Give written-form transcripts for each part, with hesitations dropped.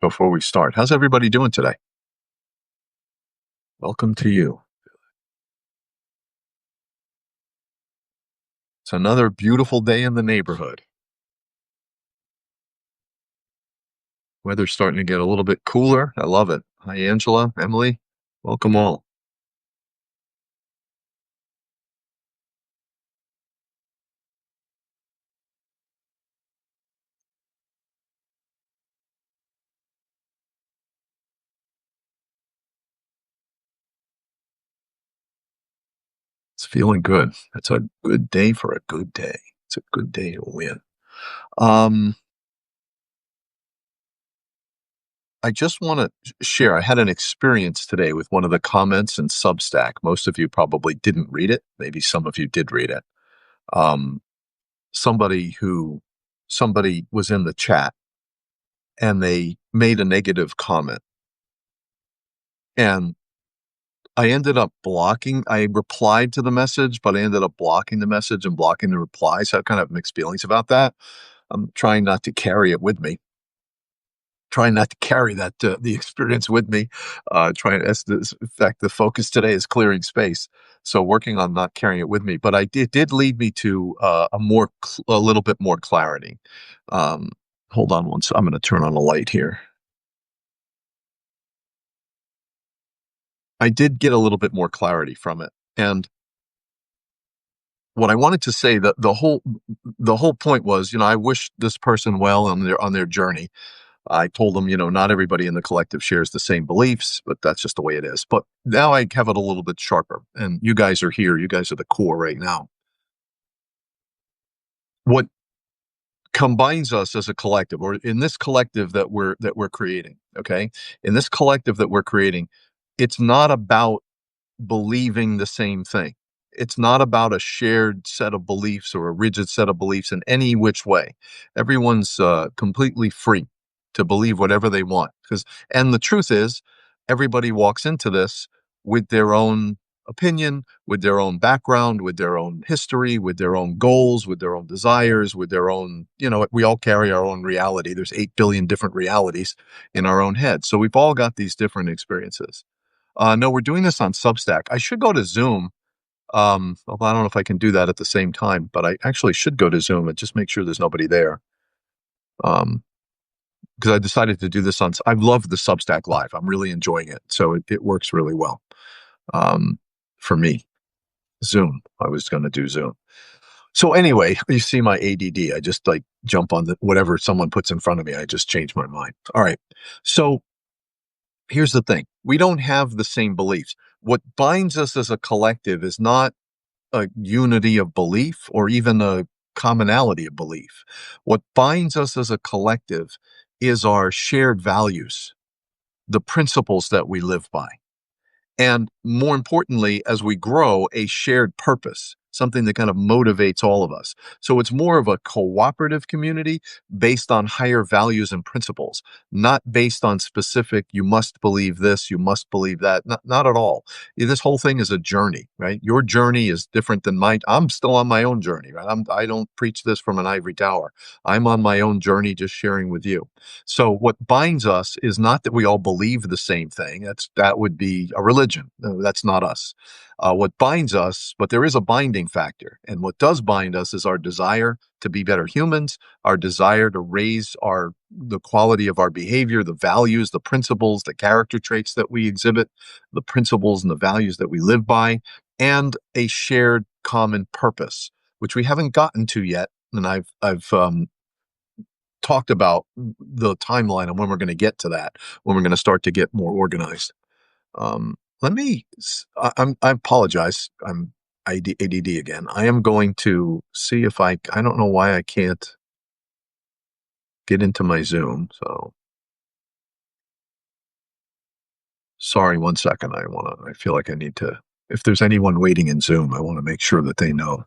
before we start. How's everybody doing today? Welcome to you. It's another beautiful day in the neighborhood. Weather's starting to get a little bit cooler. I love it. Hi, Angela, Emily. Welcome all. It's feeling good. It's a good day for a good day. It's a good day to win. Um, I just want to share. I had an experience today with one of the comments in Substack. Most of you probably didn't read it. Maybe some of you did read it. Um, somebody who somebody was in the chat and they made a negative comment. And I replied to the message, but I ended up blocking the message and blocking the reply. So I kind of have mixed feelings about that. I'm trying not to carry it with me, trying not to carry the experience with me. In fact, the focus today is clearing space. So working on not carrying it with me, but it did lead me to a little bit more clarity. Um, hold on one second. I'm going to turn on a light here. I did get a little bit more clarity from it. And what I wanted to say, that the whole point was, I wish this person well on their journey. I told them, not everybody in the collective shares the same beliefs, but that's just the way it is. But now I have it a little bit sharper, and you guys are here. You guys are the core right now. What combines us as a collective, or in this collective that we're creating, okay? In this collective that we're creating, it's not about believing the same thing. It's not about a shared set of beliefs or a rigid set of beliefs in any which way. Everyone's completely free to believe whatever they want. And the truth is, everybody walks into this with their own opinion, with their own background, with their own history, with their own goals, with their own desires, with their own, we all carry our own reality. There's 8 billion different realities in our own head. So we've all got these different experiences. No, we're doing this on Substack. I should go to Zoom. Although I don't know if I can do that at the same time, but I actually should go to Zoom and just make sure there's nobody there. Because I decided to do this I love the Substack Live. I'm really enjoying it. So it works really well um, for me. Zoom. I was going to do Zoom. So anyway, you see my ADD. I just like jump on whatever someone puts in front of me. I just change my mind. All right. So here's the thing. We don't have the same beliefs. What binds us as a collective is not a unity of belief or even a commonality of belief. What binds us as a collective is our shared values, the principles that we live by. And more importantly, as we grow, a shared purpose, something that kind of motivates all of us. So it's more of a cooperative community based on higher values and principles, not based on specific, you must believe this, you must believe that. Not at all. This whole thing is a journey, right? Your journey is different than mine. I'm still on my own journey, right? I don't preach this from an ivory tower. I'm on my own journey, just sharing with you. So what binds us is not that we all believe the same thing. That would be a religion. No, that's not us. What binds us, but there is a binding factor, and what does bind us is our desire to be better humans, our desire to raise the quality of our behavior, the values, the principles, the character traits that we exhibit, the principles and the values that we live by, and a shared common purpose, which we haven't gotten to yet. And I've talked about the timeline and when we're going to get to that, when we're going to start to get more organized. I apologize. I'm ADD again. I am going to see if I don't know why I can't get into my Zoom. So sorry, 1 second. I feel like I need to, if there's anyone waiting in Zoom, I want to make sure that they know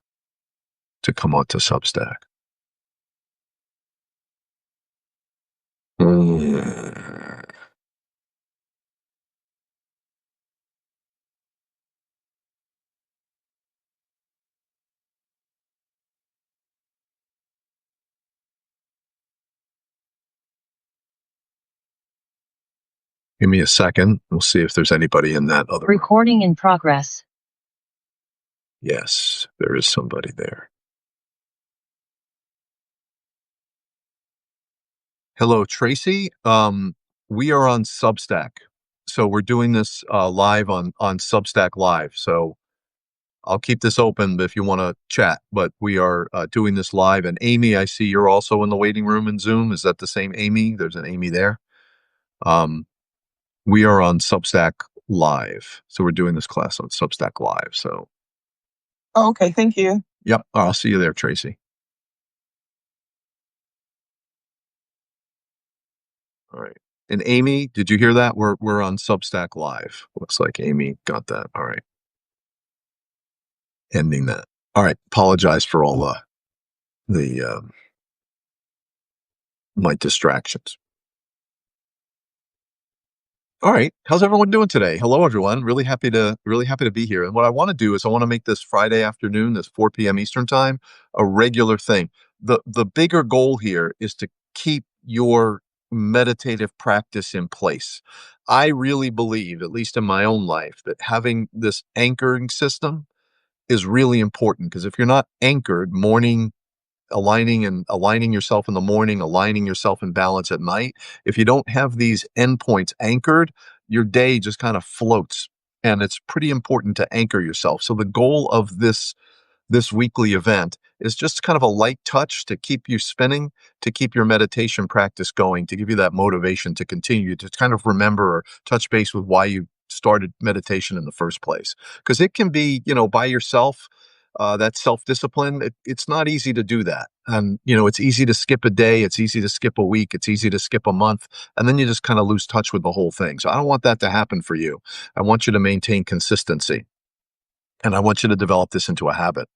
to come onto Substack. Give me a second. We'll see if there's anybody in that other room. Recording in progress. Yes, there is somebody there. Hello, Tracy. We are on Substack. So we're doing this live on Substack Live. So I'll keep this open if you want to chat, but we are doing this live. And Amy, I see you're also in the waiting room in Zoom. Is that the same Amy? There's an Amy there. We are on Substack Live. So we're doing this class on Substack Live. So, Oh, okay, thank you. yep, I'll see you there, Tracy. All right. And Amy, did you hear that? We're on Substack Live. Looks like Amy got that. All right. Ending that. All right. Apologize for all the my distractions. All right. How's everyone doing today? Hello, everyone. Really happy to be here. And what I want to do is I want to make this Friday afternoon, this 4 p.m. Eastern time, a regular thing. The bigger goal here is to keep your meditative practice in place. I really believe, at least in my own life, that having this anchoring system is really important because if you're not anchored, aligning yourself in the morning, aligning yourself in balance at night. If you don't have these endpoints anchored, your day just kind of floats. And it's pretty important to anchor yourself. So the goal of this weekly event is just kind of a light touch to keep you spinning, to keep your meditation practice going, to give you that motivation to continue to kind of remember or touch base with why you started meditation in the first place. Because it can be, by yourself, that self-discipline, it's not easy to do that. And, it's easy to skip a day. It's easy to skip a week. It's easy to skip a month. And then you just kind of lose touch with the whole thing. So I don't want that to happen for you. I want you to maintain consistency. And I want you to develop this into a habit.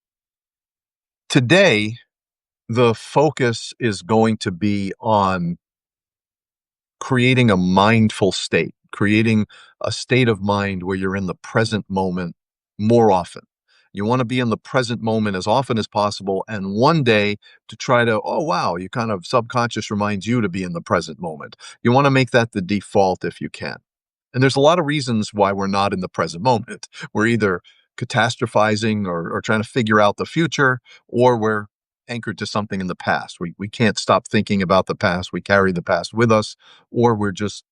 Today, the focus is going to be on creating a mindful state, creating a state of mind where you're in the present moment more often. You want to be in the present moment as often as possible. And one day to try to, oh, wow, you kind of subconscious reminds you to be in the present moment. You want to make that the default if you can. And there's a lot of reasons why we're not in the present moment. We're either catastrophizing or trying to figure out the future, or we're anchored to something in the past. We can't stop thinking about the past. We carry the past with us, or we're just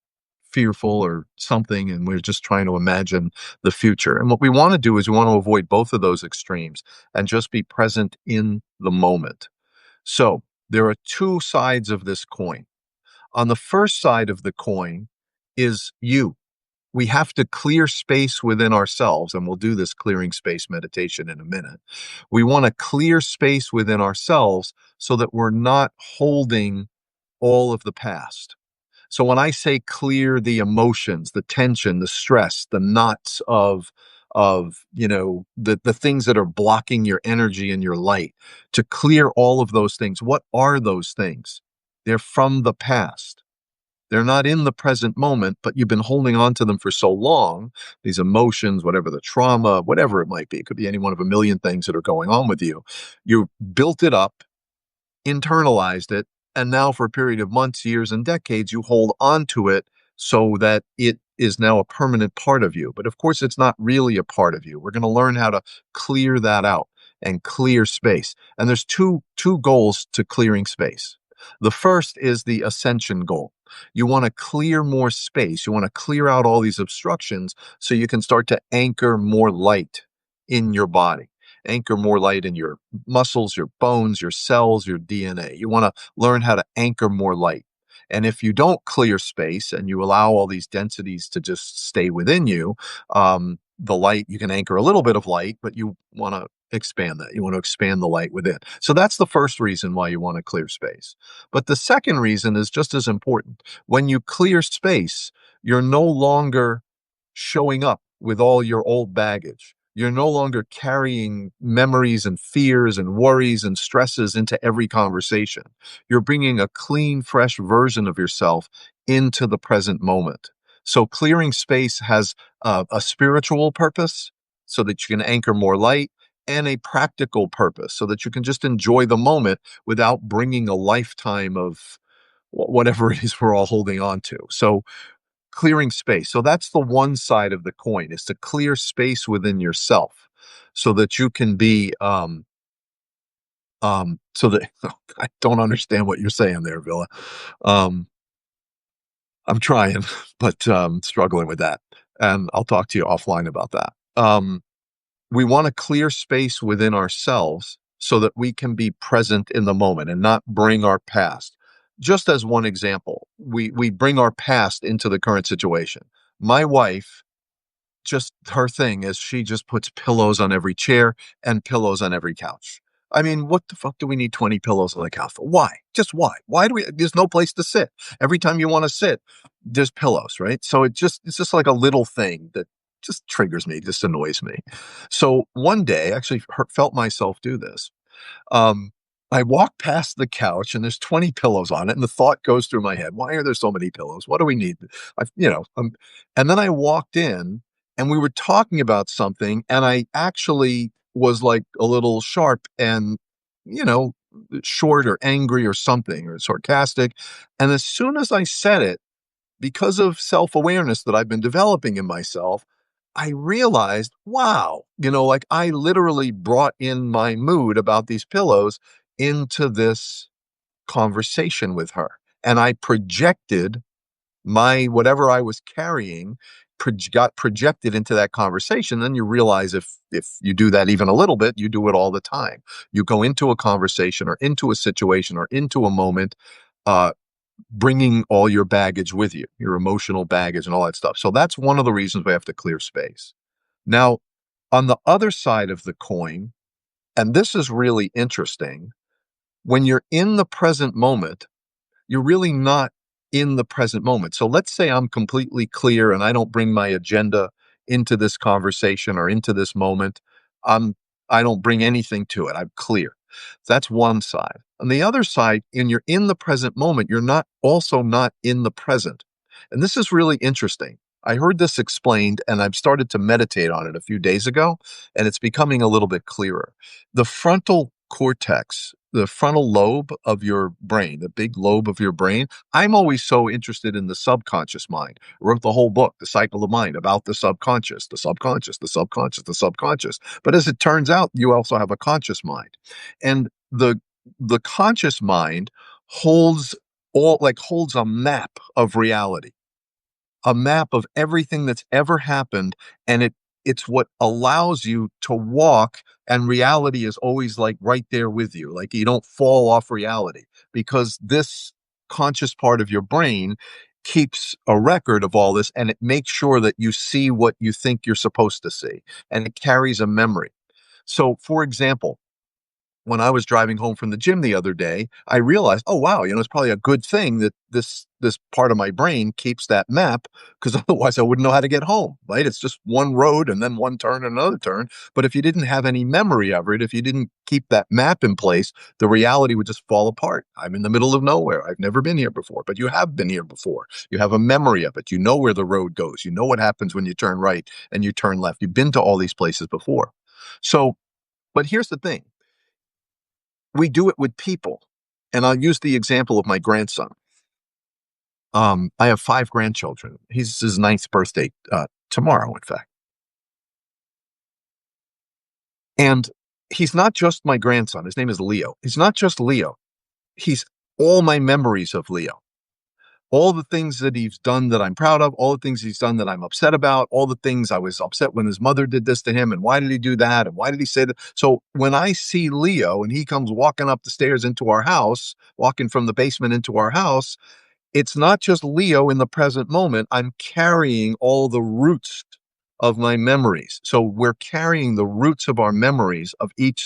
fearful or something, and we're just trying to imagine the future. And what we want to do is we want to avoid both of those extremes and just be present in the moment. So there are two sides of this coin. On the first side of the coin is you. We have to clear space within ourselves, and we'll do this clearing space meditation in a minute. We want to clear space within ourselves so that we're not holding all of the past. So when I say clear the emotions, the tension, the stress, the knots of the things that are blocking your energy and your light, to clear all of those things, what are those things? They're from the past. They're not in the present moment, but you've been holding on to them for so long, these emotions, whatever the trauma, whatever it might be. It could be any one of a million things that are going on with you. You built it up, internalized it, and now for a period of months, years, and decades, you hold on to it so that it is now a permanent part of you. But of course, it's not really a part of you. We're going to learn how to clear that out and clear space. And there's two goals to clearing space. The first is the ascension goal. You want to clear more space. You want to clear out all these obstructions so you can start to anchor more light in your body, anchor more light in your muscles, your bones, your cells, your DNA. You want to learn how to anchor more light. And if you don't clear space and you allow all these densities to just stay within you, the light, you can anchor a little bit of light, but you want to expand that. You want to expand the light within. So that's the first reason why you want to clear space. But the second reason is just as important. When you clear space, you're no longer showing up with all your old baggage. You're no longer carrying memories and fears and worries and stresses into every conversation. You're bringing a clean, fresh version of yourself into the present moment. So clearing space has a spiritual purpose so that you can anchor more light, and a practical purpose so that you can just enjoy the moment without bringing a lifetime of whatever it is we're all holding on to. So clearing space. So that's the one side of the coin, is to clear space within yourself so that you can be, so that I don't understand what you're saying there, Villa. Um, I'm trying, but struggling with that. And I'll talk to you offline about that. We want to clear space within ourselves so that we can be present in the moment and not bring our past. Just as one example, we bring our past into the current situation. My wife, just her thing is she just puts pillows on every chair and pillows on every couch. I mean, what the fuck do we need 20 pillows on the couch for? Why? Just why? Why do we? There's no place to sit. Every time you want to sit, there's pillows, right? So it's just like a little thing that just triggers me, just annoys me. So one day, I actually felt myself do this. Um, I walk past the couch and there's 20 pillows on it, and the thought goes through my head, why are there so many pillows? What do we need? I, you know, and then I walked in and we were talking about something, and I actually was like a little sharp and, you know, short or angry or something or sarcastic. And as soon as I said it, because of self-awareness that I've been developing in myself, I realized, wow, like I literally brought in my mood about these pillows into this conversation with her. And I projected my whatever I was carrying, got projected into that conversation. Then you realize if you do that even a little bit, you do it all the time. You go into a conversation or into a situation or into a moment, uh, bringing all your baggage with you, your emotional baggage and all that stuff. So that's one of the reasons we have to clear space. Now, on the other side of the coin, and this is really interesting, when you're in the present moment, you're really not in the present moment. So let's say I'm completely clear and I don't bring my agenda into this conversation or into this moment. I'm I don't bring anything to it. I'm clear. That's one side. On the other side, and you're in the present moment, you're not in the present. And this is really interesting. I heard this explained and I've started to meditate on it a few days ago, and it's becoming a little bit clearer. The frontal cortex, the frontal lobe of your brain, the big lobe of your brain. I'm always so interested in the subconscious mind. I wrote the whole book, The Cycle of Mind, about the subconscious, the subconscious, the subconscious, the subconscious. But as it turns out, you also have a conscious mind. And the conscious mind holds holds a map of reality, a map of everything that's ever happened, and it's what allows you to walk, and reality is always like right there with you, like you don't fall off reality, because this conscious part of your brain keeps a record of all this, and it makes sure that you see what you think you're supposed to see, and it carries a memory. So for example, when I was driving home from the gym the other day, I realized, oh wow, it's probably a good thing that this part of my brain keeps that map, because otherwise I wouldn't know how to get home, right? It's just one road and then one turn and another turn. But if you didn't have any memory of it, if you didn't keep that map in place, the reality would just fall apart. I'm in the middle of nowhere. I've never been here before, but you have been here before. You have a memory of it. You know where the road goes. You know what happens when you turn right and you turn left. You've been to all these places before. So, but here's the thing. We do it with people. And I'll use the example of my grandson. I have 5 grandchildren. He's his 9th birthday tomorrow, in fact. And he's not just my grandson. His name is Leo. He's not just Leo. He's all my memories of Leo. All the things that he's done that I'm proud of, all the things he's done that I'm upset about, all the things I was upset when his mother did this to him, and why did he do that, and why did he say that? So when I see Leo and he comes walking up the stairs into our house, walking from the basement into our house, it's not just Leo in the present moment. I'm carrying all the roots of my memories. So we're carrying the roots of our memories of each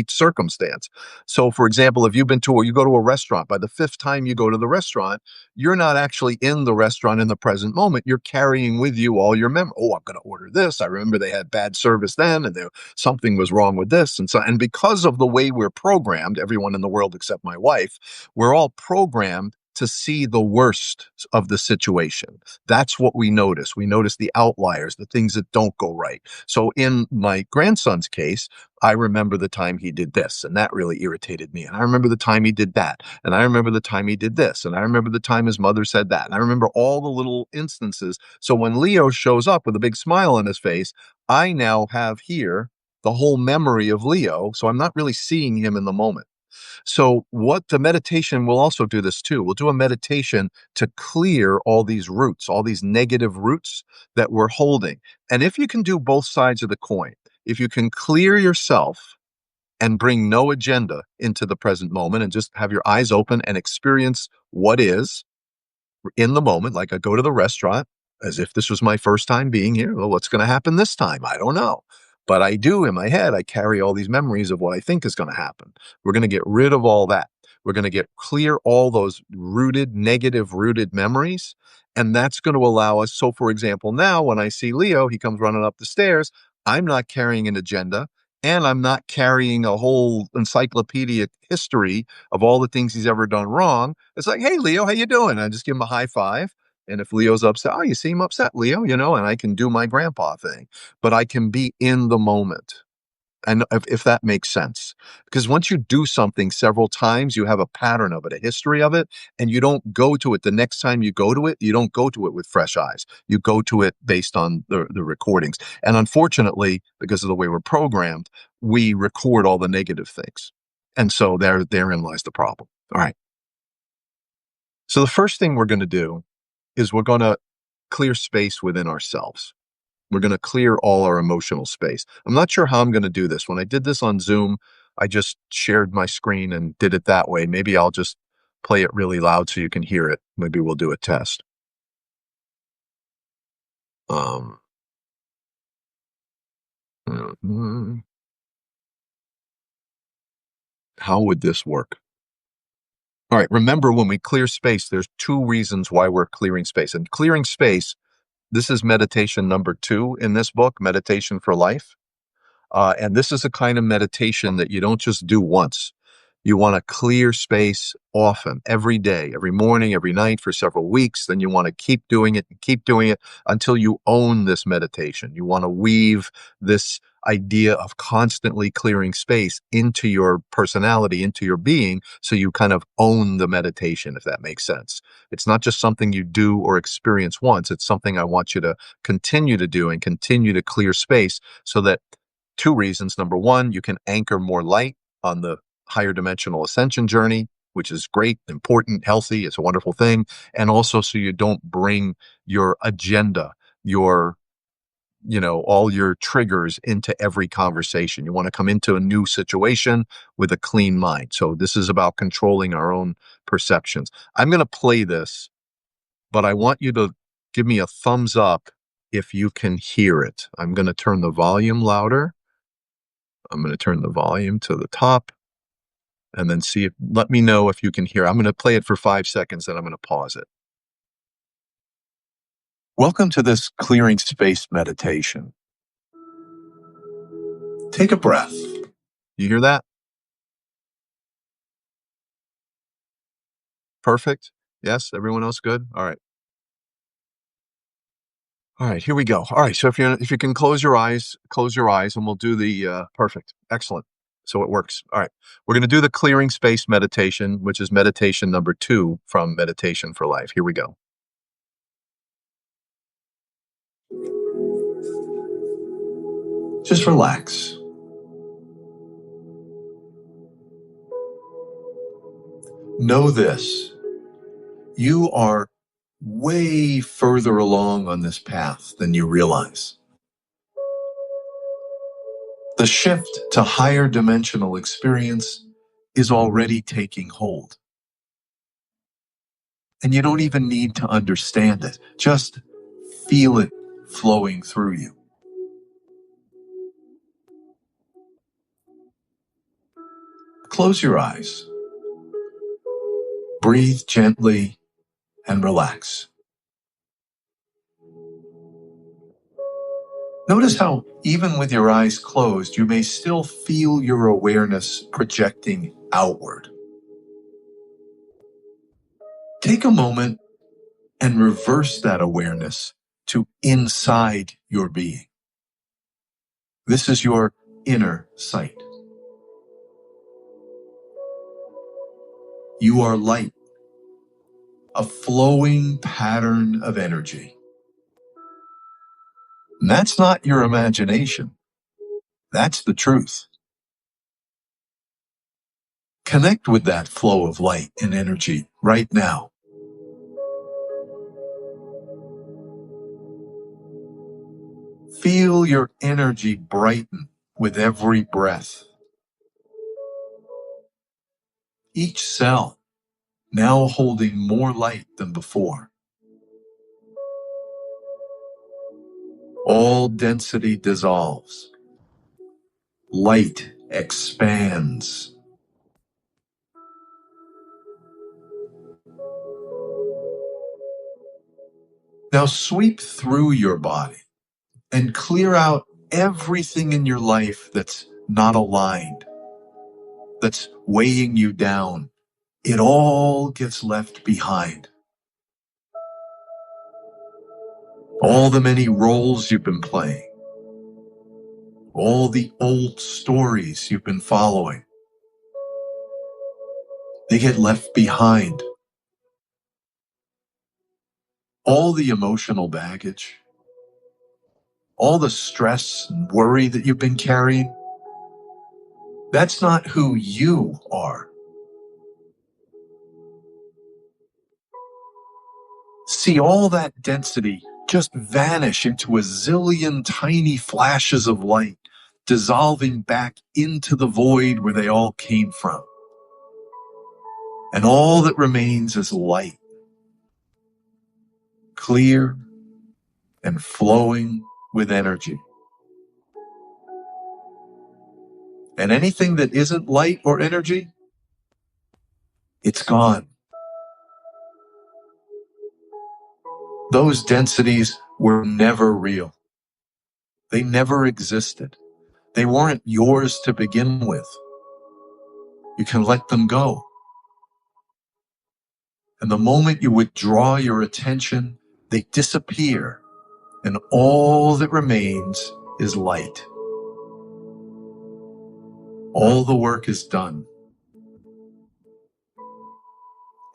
circumstance. So for example, if you go to a restaurant, by the 5th time you go to the restaurant, you're not actually in the restaurant in the present moment. You're carrying with you all your memory. Oh, I'm going to order this. I remember they had bad service then, and something was wrong with this. And because of the way we're programmed, everyone in the world except my wife, we're all programmed to see the worst of the situation. That's what we notice. We notice the outliers, the things that don't go right. So in my grandson's case, I remember the time he did this, and that really irritated me. And I remember the time he did that. And I remember the time he did this. And I remember the time his mother said that. And I remember all the little instances. So when Leo shows up with a big smile on his face, I now have here the whole memory of Leo. So I'm not really seeing him in the moment. So what the meditation will also do this too. We'll do a meditation to clear all these roots, all these negative roots that we're holding. And if you can do both sides of the coin, if you can clear yourself and bring no agenda into the present moment and just have your eyes open and experience what is in the moment, like I go to the restaurant as if this was my first time being here. Well, what's going to happen this time? I don't know. But I do in my head, I carry all these memories of what I think is going to happen. We're going to get rid of all that. We're going to get clear all those negative rooted memories. And that's going to allow us. So, for example, now when I see Leo, he comes running up the stairs. I'm not carrying an agenda and I'm not carrying a whole encyclopedic history of all the things he's ever done wrong. It's like, hey, Leo, how you doing? I just give him a high five. And if Leo's upset, oh, you seem upset, Leo, and I can do my grandpa thing, but I can be in the moment. And if that makes sense, because once you do something several times, you have a pattern of it, a history of it, and you don't go to it the next time you go to it. You don't go to it with fresh eyes. You go to it based on the recordings. And unfortunately, because of the way we're programmed, we record all the negative things. And so therein lies the problem. All right. So the first thing we're going to do is we're going to clear space within ourselves. We're going to clear all our emotional space. I'm not sure how I'm going to do this. When I did this on Zoom, I just shared my screen and did it that way. Maybe I'll just play it really loud so you can hear it. Maybe we'll do a test. How would this work? All right, remember when we clear space, there's two reasons why we're clearing space. And clearing space, this is meditation number 2 in this book, Meditation for Life. And this is a kind of meditation that you don't just do once. You want to clear space often, every day, every morning, every night for several weeks. Then you want to keep doing it until you own this meditation. You want to weave this idea of constantly clearing space into your personality, into your being, so you kind of own the meditation, if that makes sense. It's not just something you do or experience once. It's something I want you to continue to do and continue to clear space so that 2 reasons. Number 1, you can anchor more light on the higher dimensional ascension journey, which is great, important, healthy. It's a wonderful thing. And also so you don't bring your agenda, all your triggers into every conversation. You want to come into a new situation with a clean mind. So this is about controlling our own perceptions. I'm going to play this, but I want you to give me a thumbs up if you can hear it. I'm going to turn the volume louder. I'm going to turn the volume to the top and then let me know if you can hear. I'm going to play it for 5 seconds, then I'm going to pause it. Welcome to this clearing space meditation. Take a breath. You hear that? Perfect. Yes, everyone else good? All right. All right, here we go. All right, so if you can close your eyes, and we'll do the perfect. Excellent. So it works. All right. We're going to do the clearing space meditation, which is meditation number 2 from Meditation for Life. Here we go. Just relax. Know this. You are way further along on this path than you realize. The shift to higher dimensional experience is already taking hold. And you don't even need to understand it. Just feel it flowing through you. Close your eyes. Breathe gently and relax. Notice how, even with your eyes closed, you may still feel your awareness projecting outward. Take a moment and reverse that awareness to inside your being. This is your inner sight. You are light, a flowing pattern of energy. And that's not your imagination. That's the truth. Connect with that flow of light and energy right now. Feel your energy brighten with every breath. Each cell now holding more light than before. All density dissolves. Light expands. Now sweep through your body and clear out everything in your life that's not aligned, that's weighing you down. It all gets left behind. All the many roles you've been playing, all the old stories you've been following, they get left behind. All the emotional baggage, all the stress and worry that you've been carrying, that's not who you are. See all that density just vanish into a zillion tiny flashes of light, dissolving back into the void where they all came from. And all that remains is light, clear and flowing with energy. And anything that isn't light or energy, it's gone. Those densities were never real. They never existed. They weren't yours to begin with. You can let them go. And the moment you withdraw your attention, they disappear, and all that remains is light. All the work is done.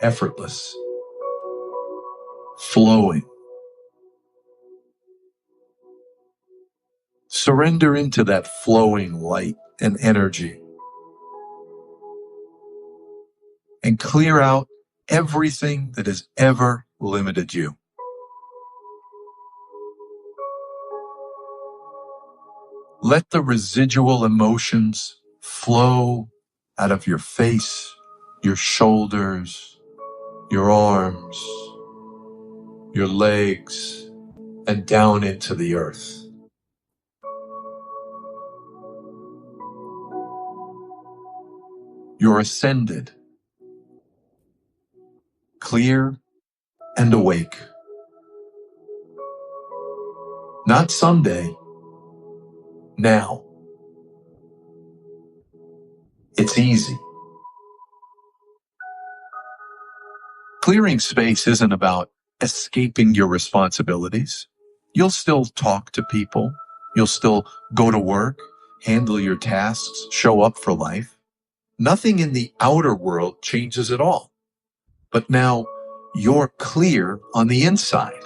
Effortless. Flowing. Surrender into that flowing light and energy. And clear out everything that has ever limited you. Let the residual emotions flow out of your face, your shoulders, your arms, your legs, and down into the earth. You're ascended, clear and awake. Not someday, now. It's easy. Clearing space isn't about escaping your responsibilities. You'll still talk to people. You'll still go to work, handle your tasks, show up for life. Nothing in the outer world changes at all. But now you're clear on the inside.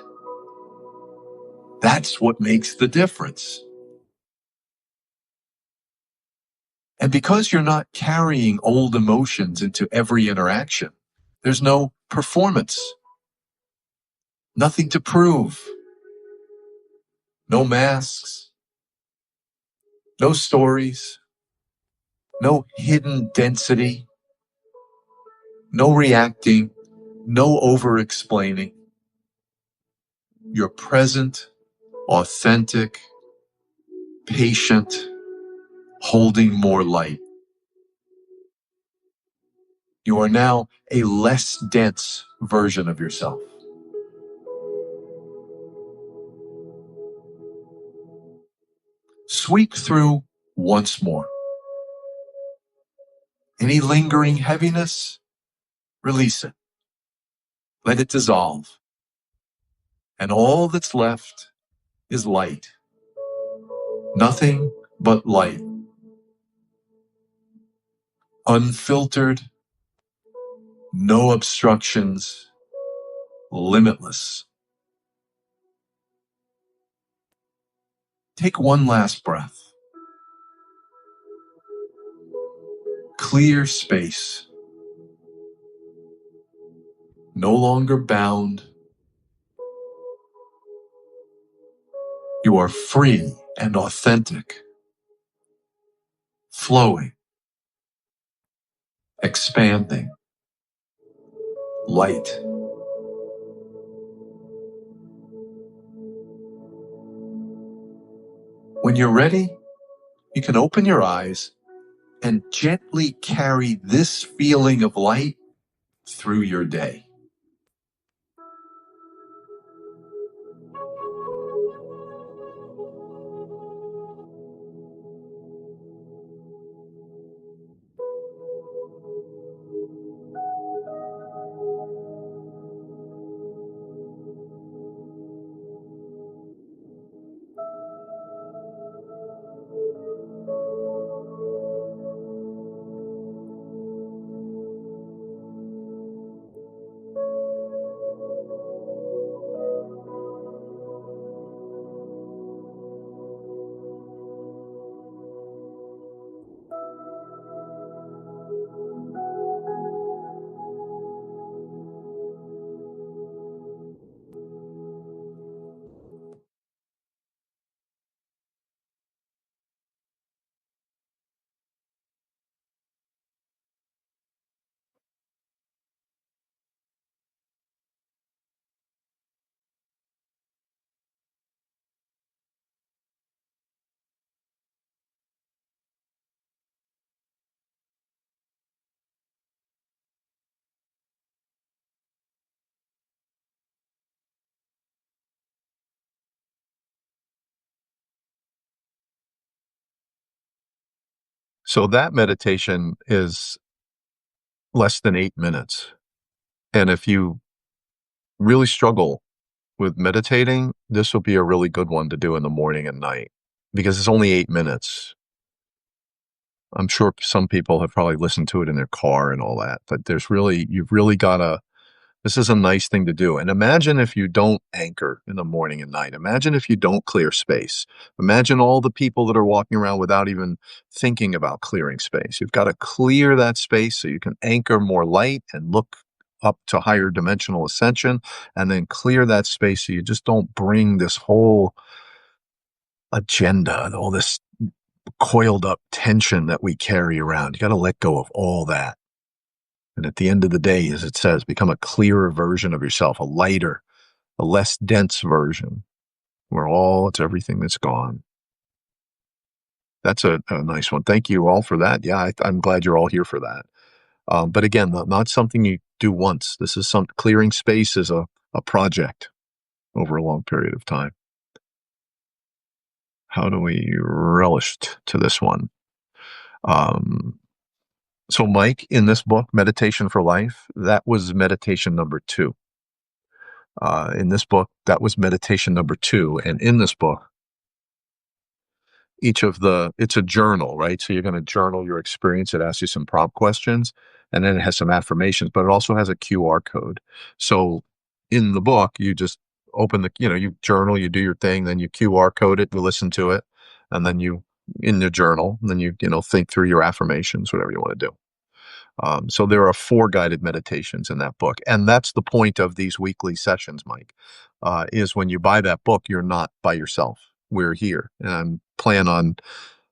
That's what makes the difference. And because you're not carrying old emotions into every interaction, there's no performance, nothing to prove, no masks, no stories, no hidden density, no reacting, no over-explaining. You're present, authentic, patient, holding more light. You are now a less dense version of yourself. Sweep through once more. Any lingering heaviness, release it. Let it dissolve. And all that's left is light. Nothing but light. Unfiltered, no obstructions, limitless. Take one last breath. Clear space. No longer bound. You are free and authentic. Flowing. Expanding. Light. When you're ready, you can open your eyes and gently carry this feeling of light through your day. So that meditation is less than 8 minutes. And if you really struggle with meditating, this will be a really good one to do in the morning and night because it's only 8 minutes. I'm sure some people have probably listened to it in their car and all that, but you've really gotta this is a nice thing to do. And imagine if you don't anchor in the morning and night. Imagine if you don't clear space. Imagine all the people that are walking around without even thinking about clearing space. You've got to clear that space so you can anchor more light and look up to higher dimensional ascension, and then clear that space so you just don't bring this whole agenda, all this coiled up tension that we carry around. You got to let go of all that. And at the end of the day, as it says, become a clearer version of yourself, a lighter, a less dense version, where it's everything that's gone. That's a nice one. Thank you all for that. Yeah, I'm glad you're all here for that. But again, not something you do once. This is clearing space is a project over a long period of time. How do we relish to this one? So Mike, in this book, Meditation for Life, that was meditation number 2. In this book, that was meditation number 2. And in this book, it's a journal, right? So you're going to journal your experience. It asks you some prompt questions, and then it has some affirmations, but it also has a QR code. So in the book, you just open you journal, you do your thing, then you QR code it, you listen to it, and then in the journal, and then you think through your affirmations, whatever you want to do. So there are 4 guided meditations in that book. And that's the point of these weekly sessions, Mike, is when you buy that book, you're not by yourself. We're here. And I'm plan on,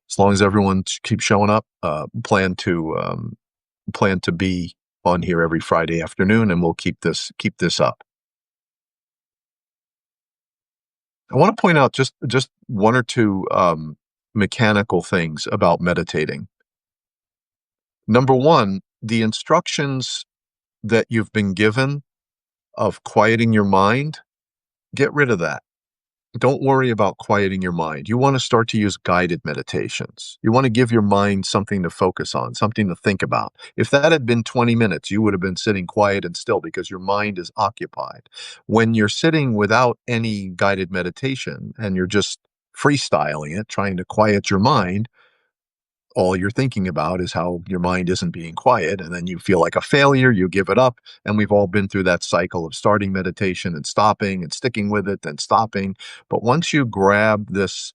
as long as everyone keeps showing up, plan to be on here every Friday afternoon, and we'll keep this up. I want to point out just 1 or 2 mechanical things about meditating. Number 1, the instructions that you've been given of quieting your mind, get rid of that. Don't worry about quieting your mind. You want to start to use guided meditations. You want to give your mind something to focus on, something to think about. If that had been 20 minutes, you would have been sitting quiet and still because your mind is occupied. When you're sitting without any guided meditation and you're just freestyling it, trying to quiet your mind, all you're thinking about is how your mind isn't being quiet, and then you feel like a failure, you give it up. And we've all been through that cycle of starting meditation and stopping and sticking with it, then stopping. But once you grab these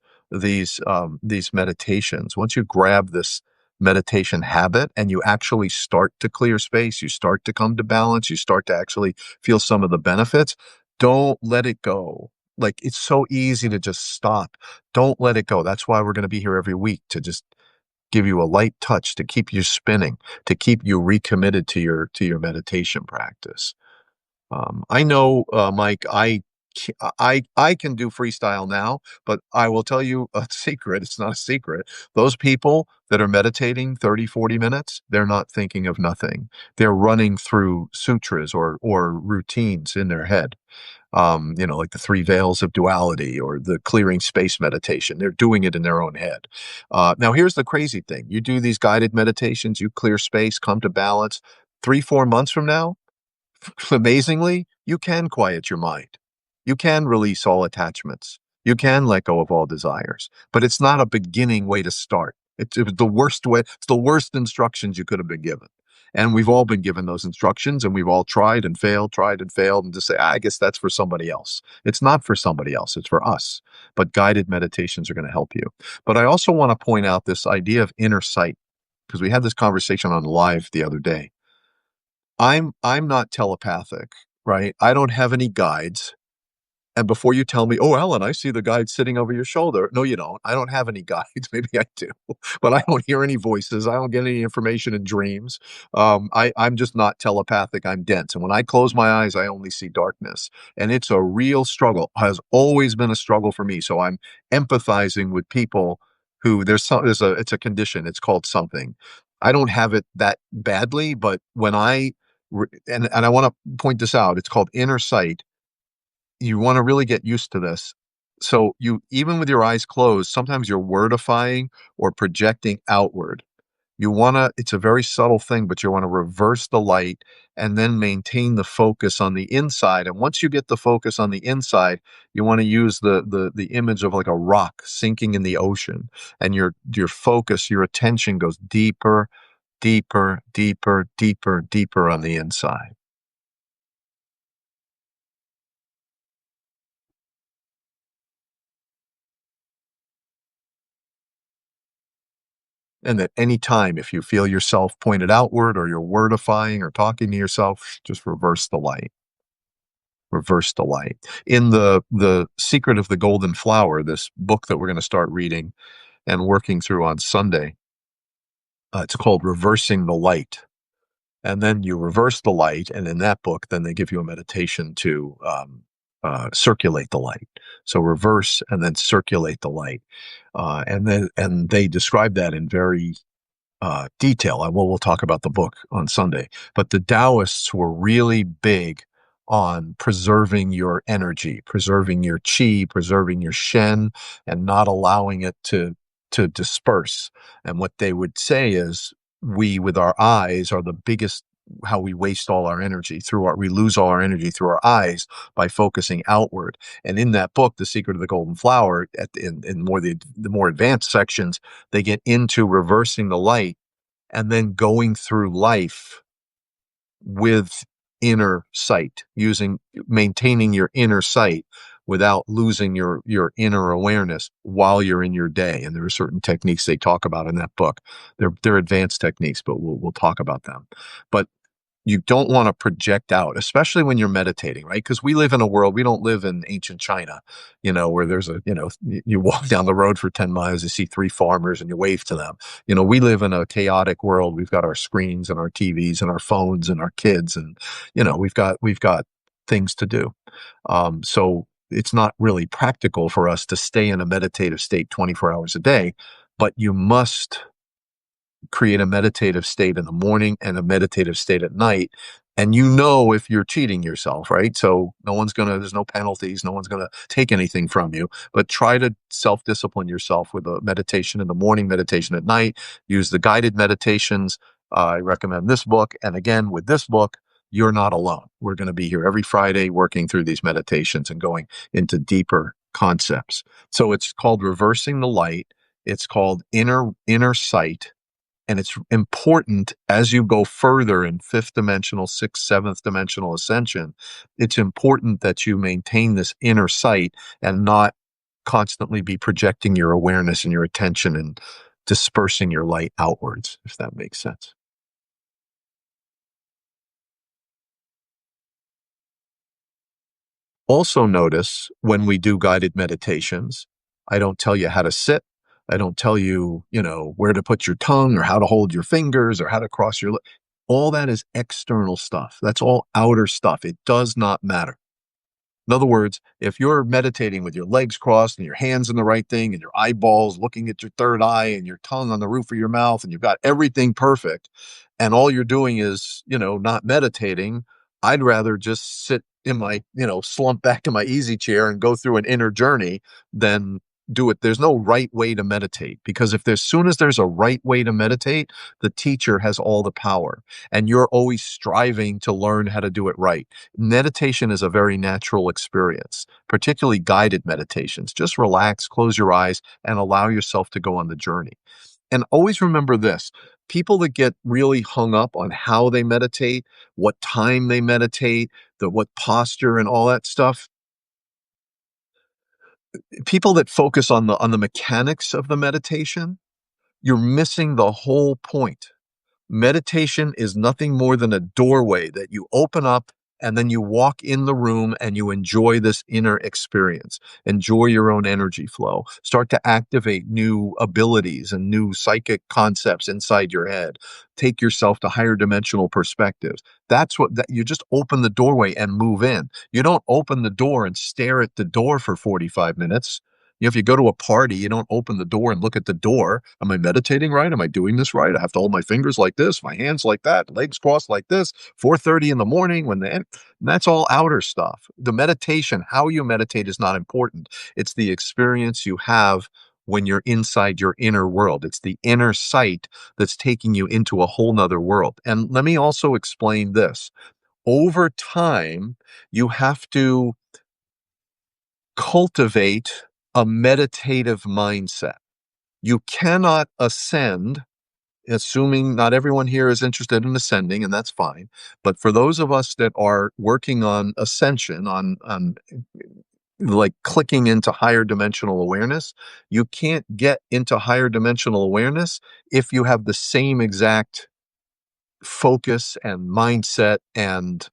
meditations, once you grab this meditation habit and you actually start to clear space, you start to come to balance, you start to actually feel some of the benefits, don't let it go. Like, it's so easy to just stop. Don't let it go. That's why we're going to be here every week, to just give you a light touch, to keep you spinning, to keep you recommitted to your meditation practice. I know, Mike, I can do freestyle now, but I will tell you a secret. It's not a secret. Those people that are meditating 30, 40 minutes, they're not thinking of nothing. They're running through sutras or routines in their head. Like the three veils of duality or the clearing space meditation. They're doing it in their own head. Now, here's the crazy thing. You do these guided meditations, you clear space, come to balance. 3, 4 months from now, amazingly, you can quiet your mind. You can release all attachments. You can let go of all desires, but it's not a beginning way to start. It was the worst way. It's the worst instructions you could have been given. And we've all been given those instructions and we've all tried and failed, and just say, I guess that's for somebody else. It's not for somebody else. It's for us. But guided meditations are going to help you. But I also want to point out this idea of inner sight, because we had this conversation on live the other day. I'm not telepathic, right? I don't have any guides. And before you tell me, "Oh, Alan, I see the guide sitting over your shoulder." No, you don't. I don't have any guides. Maybe I do, but I don't hear any voices. I don't get any information in dreams. I'm just not telepathic. I'm dense. And when I close my eyes, I only see darkness. And it's a real struggle. Has always been a struggle for me. So I'm empathizing with people who it's a condition. It's called something. I don't have it that badly, but when and I want to point this out, it's called inner sight. You want to really get used to this. So you, even with your eyes closed, sometimes you're wordifying or projecting outward. It's a very subtle thing, but you want to reverse the light and then maintain the focus on the inside. And once you get the focus on the inside, you want to use the image of like a rock sinking in the ocean, and your focus, your attention goes deeper, deeper, deeper, deeper, deeper on the inside. And at any time, if you feel yourself pointed outward or you're wordifying or talking to yourself, just reverse the light. Reverse the light. In the Secret of the Golden Flower, this book that we're going to start reading and working through on Sunday, it's called Reversing the Light. And then you reverse the light, and in that book, then they give you a meditation to circulate the light. So reverse and then circulate the light, and they describe that in very detail. We'll talk about the book on Sunday, but the Taoists were really big on preserving your energy, preserving your qi, preserving your shen, and not allowing it to disperse. And what they would say is, we, with our eyes, are the biggest, how we waste all our energy we lose all our energy through our eyes by focusing outward. And in that book, The Secret of the Golden Flower, in more the more advanced sections, they get into reversing the light and then going through life with inner sight, maintaining your inner sight without losing your inner awareness while you're in your day. And there are certain techniques they talk about in that book. They're advanced techniques, but we'll talk about them. But you don't want to project out, especially when you're meditating, right? Because we live in a world, we don't live in ancient China, where there's you walk down the road for 10 miles, you see three farmers and you wave to them. We live in a chaotic world. We've got our screens and our TVs and our phones and our kids, and, we've got things to do. So it's not really practical for us to stay in a meditative state 24 hours a day, but you must create a meditative state in the morning and a meditative state at night And you know if you're cheating yourself, right? So there's no penalties, no one's gonna take anything from you. But try to self-discipline yourself with a meditation in the morning, meditation at night. Use the guided meditations. I recommend this book. And again, with this book, you're not alone. We're going to be here every Friday working through these meditations and going into deeper concepts. So it's called Reversing the Light. It's called Inner Sight, and it's important as you go further in fifth dimensional, sixth, seventh dimensional ascension. It's important that you maintain this inner sight and not constantly be projecting your awareness and your attention and dispersing your light outwards, if that makes sense. Also, notice when we do guided meditations, I don't tell you how to sit. I don't tell you, where to put your tongue or how to hold your fingers or how to cross your lips. All that is external stuff. That's all outer stuff. It does not matter. In other words, if you're meditating with your legs crossed and your hands in the right thing and your eyeballs looking at your third eye and your tongue on the roof of your mouth and you've got everything perfect and all you're doing is, not meditating, I'd rather just sit in my, slump back in my easy chair and go through an inner journey than do it. There's no right way to meditate, because if there's soon as there's a right way to meditate, the teacher has all the power and you're always striving to learn how to do it right. Meditation is a very natural experience, particularly guided meditations. Just relax, close your eyes, and allow yourself to go on the journey. And always remember this: people that get really hung up on how they meditate, what time they meditate, what posture and all that stuff, people that focus on the mechanics of the meditation, you're missing the whole point. Meditation is nothing more than a doorway that you open up and then you walk in the room and you enjoy this inner experience. Enjoy your own energy flow. Start to activate new abilities and new psychic concepts inside your head. Take yourself to higher dimensional perspectives. You just open the doorway and move in. You don't open the door and stare at the door for 45 minutes. If you go to a party, you don't open the door and look at the door. Am I meditating right? Am I doing this right? I have to hold my fingers like this, my hands like that, legs crossed like this, 4:30 in the morning and that's all outer stuff. The meditation, how you meditate is not important. It's the experience you have when you're inside your inner world. It's the inner sight that's taking you into a whole nother world. And let me also explain this. Over time, you have to cultivate a meditative mindset. You cannot ascend, assuming not everyone here is interested in ascending, and that's fine. But for those of us that are working on ascension, on like clicking into higher dimensional awareness, you can't get into higher dimensional awareness if you have the same exact focus and mindset and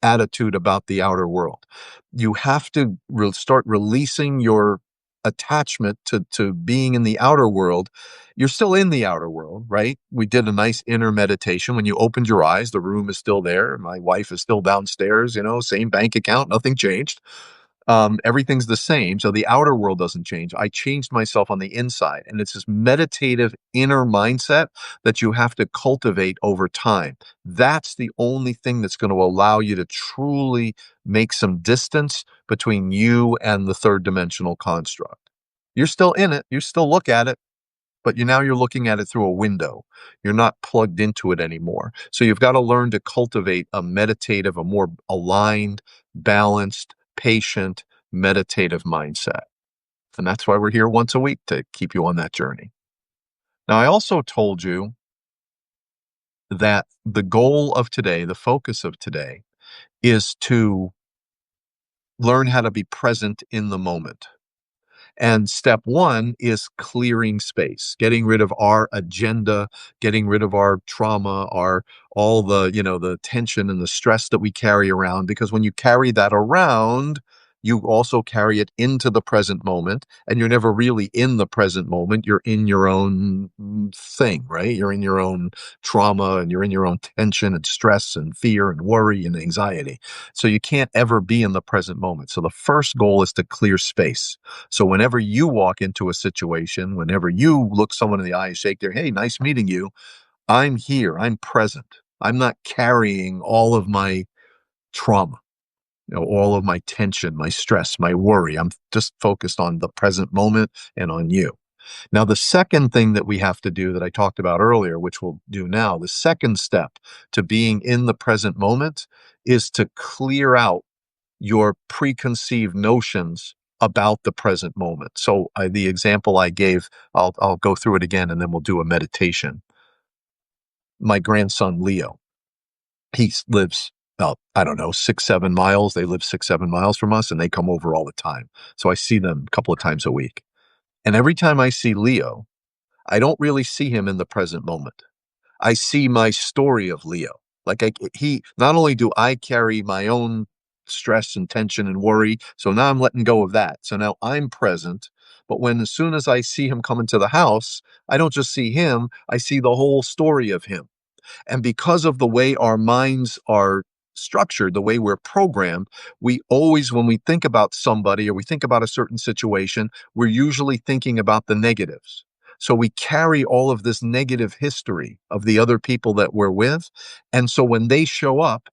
attitude about the outer world. You have to start releasing your attachment to being in the outer world. You're still in the outer world, right? We did a nice inner meditation. When you opened your eyes, the room is still there. My wife is still downstairs, same bank account, nothing changed. Everything's the same. So the outer world doesn't change. I changed myself on the inside. And it's this meditative inner mindset that you have to cultivate over time. That's the only thing that's going to allow you to truly make some distance between you and the third dimensional construct. You're still in it. You still look at it, but you're looking at it through a window. You're not plugged into it anymore. So you've got to learn to cultivate a meditative, a more aligned, balanced, patient, meditative mindset. And that's why we're here once a week, to keep you on that journey. Now, I also told you that the goal of today, the focus of today, is to learn how to be present in the moment. And step one is clearing space, getting rid of our agenda, getting rid of our trauma, all the, the tension and the stress that we carry around. Because when you carry that around, you also carry it into the present moment, and you're never really in the present moment. You're in your own thing, right? You're in your own trauma, and you're in your own tension and stress and fear and worry and anxiety. So you can't ever be in the present moment. So the first goal is to clear space. So whenever you walk into a situation, whenever you look someone in the eye, shake their, hey, nice meeting you, I'm here, I'm present. I'm not carrying all of my trauma, all of my tension, my stress, my worry. I'm just focused on the present moment and on you. Now, the second thing that we have to do that I talked about earlier, which we'll do now, the second step to being in the present moment is to clear out your preconceived notions about the present moment. So the example I gave, I'll go through it again and then we'll do a meditation. My grandson, Leo, he lives about, I don't know, 6, 7 miles. They live 6, 7 miles from us and they come over all the time. So I see them a couple of times a week. And every time I see Leo, I don't really see him in the present moment. I see my story of Leo. Like he, not only do I carry my own stress and tension and worry, so now I'm letting go of that. So now I'm present. But as soon as I see him come into the house, I don't just see him, I see the whole story of him. And because of the way our minds are structured, the way we're programmed, we always, when we think about somebody or we think about a certain situation, we're usually thinking about the negatives. So we carry all of this negative history of the other people that we're with. And so when they show up,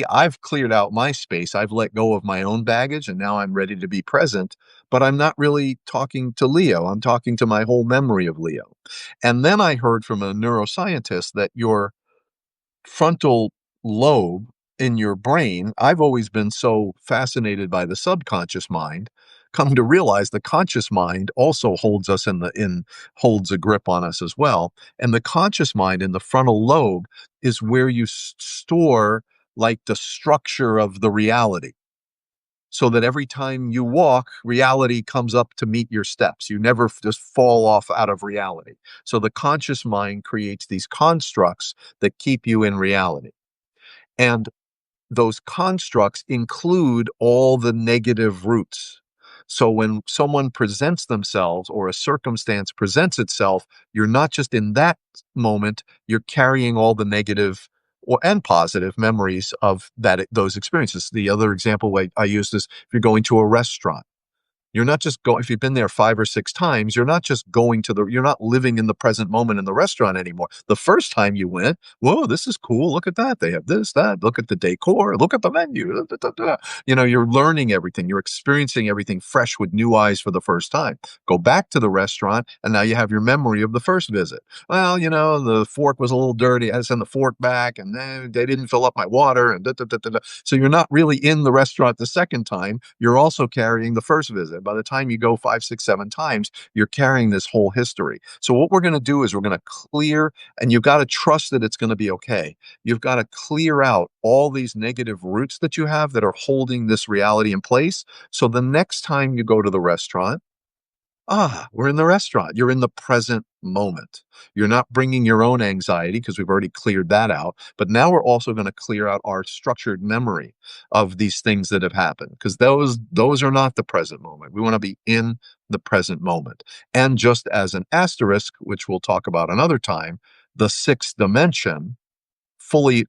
I've cleared out my space. I've let go of my own baggage and now I'm ready to be present, but I'm not really talking to Leo. I'm talking to my whole memory of Leo. And then I heard from a neuroscientist that your frontal lobe in your brain, I've always been so fascinated by the subconscious mind, come to realize the conscious mind also holds us holds a grip on us as well. And the conscious mind in the frontal lobe is where you store like the structure of the reality. So that every time you walk, reality comes up to meet your steps. You never just fall off out of reality. So the conscious mind creates these constructs that keep you in reality. And those constructs include all the negative roots. So when someone presents themselves or a circumstance presents itself, you're not just in that moment, you're carrying all the negative and positive memories of those experiences. The other example I used is if you're going to a restaurant. You're not just going, if you've been there 5 or 6 times, you're not just you're not living in the present moment in the restaurant anymore. The first time you went, whoa, this is cool. Look at that. They have this, that. Look at the decor. Look at the menu. Da, da, da, da. You're learning everything. You're experiencing everything fresh with new eyes for the first time. Go back to the restaurant, and now you have your memory of the first visit. Well, the fork was a little dirty. I had to send the fork back, and then they didn't fill up my water. And da, da, da, da, da. So you're not really in the restaurant the second time. You're also carrying the first visit. By the time you go 5, 6, 7 times, you're carrying this whole history. So what we're going to do is we're going to clear, and you've got to trust that it's going to be okay. You've got to clear out all these negative roots that you have that are holding this reality in place. So the next time you go to the restaurant, we're in the restaurant. You're in the present moment. You're not bringing your own anxiety because we've already cleared that out. But now we're also going to clear out our structured memory of these things that have happened because those are not the present moment. We want to be in the present moment. And just as an asterisk, which we'll talk about another time, the sixth dimension, fully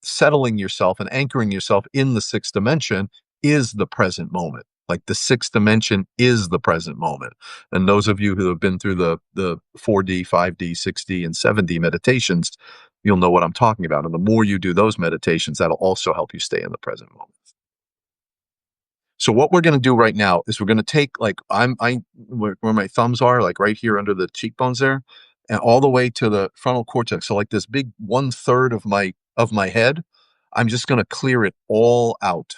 settling yourself and anchoring yourself in the sixth dimension is the present moment. Like the sixth dimension is the present moment. And those of you who have been through the 4D, 5D, 6D, and 7D meditations, you'll know what I'm talking about. And the more you do those meditations, that'll also help you stay in the present moment. So what we're going to do right now is we're going to take where my thumbs are, like right here under the cheekbones there, and all the way to the frontal cortex. So like this big 1/3 of my head, I'm just going to clear it all out.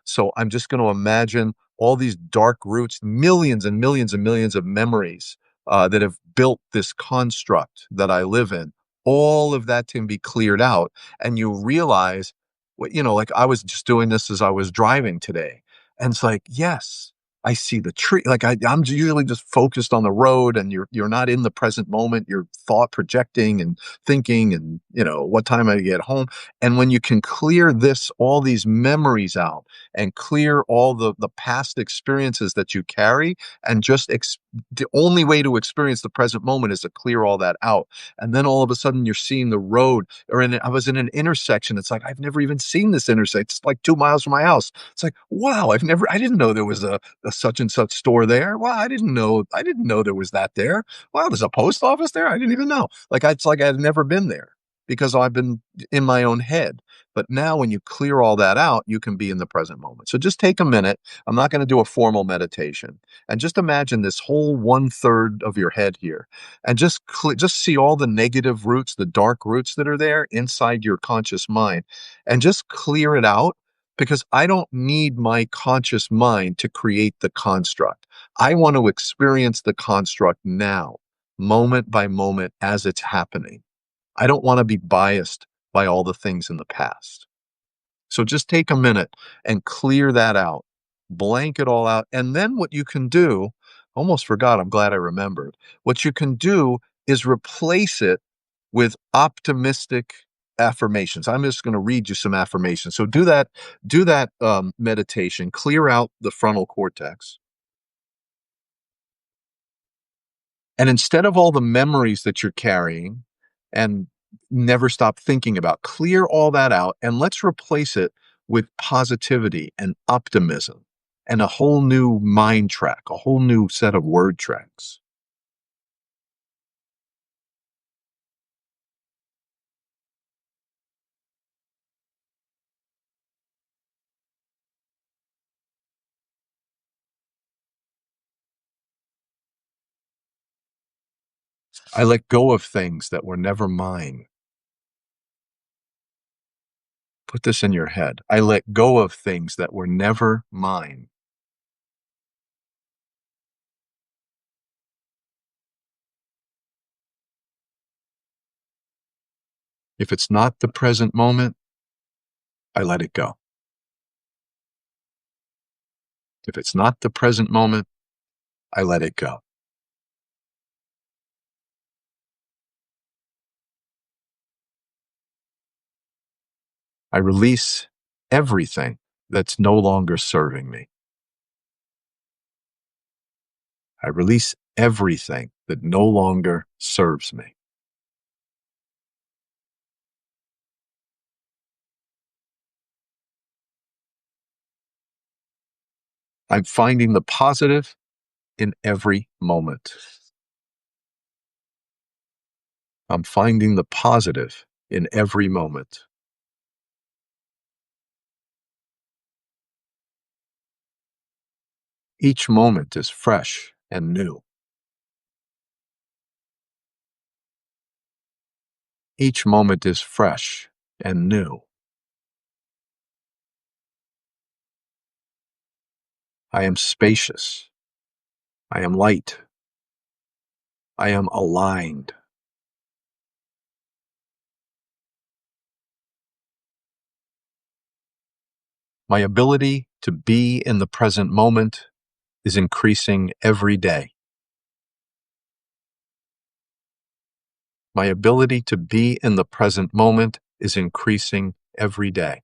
So I'm just going to imagine all these dark roots, millions and millions and millions of memories that have built this construct that I live in. All of that can be cleared out. And you realize, like I was just doing this as I was driving today. And it's like, yes, I see the tree. Like I'm usually just focused on the road and you're not in the present moment. You're thought projecting and thinking and, what time I get home. And when you can clear all these memories out and clear all the past experiences that you carry and the only way to experience the present moment is to clear all that out. And then all of a sudden you're seeing the road I was in an intersection. It's like, I've never even seen this intersection. It's like 2 miles from my house. It's like, wow, I didn't know there was a such and such store there. Wow, I didn't know there was that there. Wow, there's a post office there. I didn't even know. It's like I'd never been there because I've been in my own head. But now when you clear all that out, you can be in the present moment. So just take a minute. I'm not going to do a formal meditation. And just imagine this whole 1/3 of your head here, and just see all the negative roots, the dark roots that are there inside your conscious mind, and just clear it out, because I don't need my conscious mind to create the construct. I want to experience the construct now, moment by moment, as it's happening. I don't want to be biased by all the things in the past. So just take a minute and clear that out, blank it all out. And then what you can do, almost forgot, I'm glad I remembered. What you can do is replace it with optimistic affirmations. I'm just going to read you some affirmations. So do that meditation, clear out the frontal cortex. And instead of all the memories that you're carrying and never stop thinking about, clear all that out and let's replace it with positivity and optimism and a whole new mind track, a whole new set of word tracks. I let go of things that were never mine. Put this in your head. I let go of things that were never mine. If it's not the present moment, I let it go. If it's not the present moment, I let it go. I release everything that's no longer serving me. I release everything that no longer serves me. I'm finding the positive in every moment. I'm finding the positive in every moment. Each moment is fresh and new. Each moment is fresh and new. I am spacious. I am light. I am aligned. My ability to be in the present moment is increasing every day. My ability to be in the present moment is increasing every day.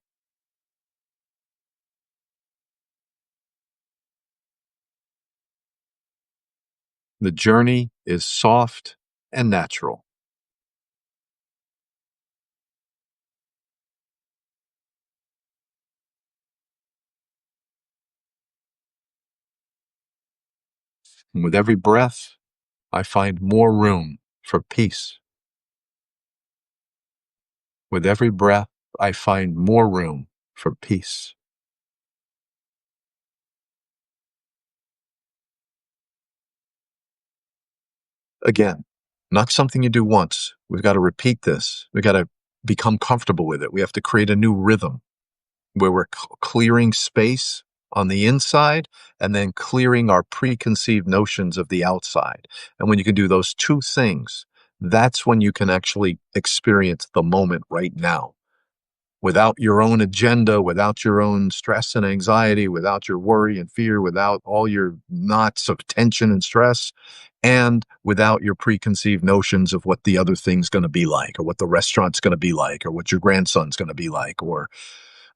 The journey is soft and natural. And with every breath, I find more room for peace. With every breath, I find more room for peace. Again, not something you do once. We've got to repeat this. We've got to become comfortable with it. We have to create a new rhythm where we're clearing space on the inside and then clearing our preconceived notions of the outside. And when you can do those two things, that's when you can actually experience the moment right now without your own agenda, without your own stress and anxiety, without your worry and fear, without all your knots of tension and stress, and without your preconceived notions of what the other thing's going to be like, or what the restaurant's going to be like, or what your grandson's going to be like, or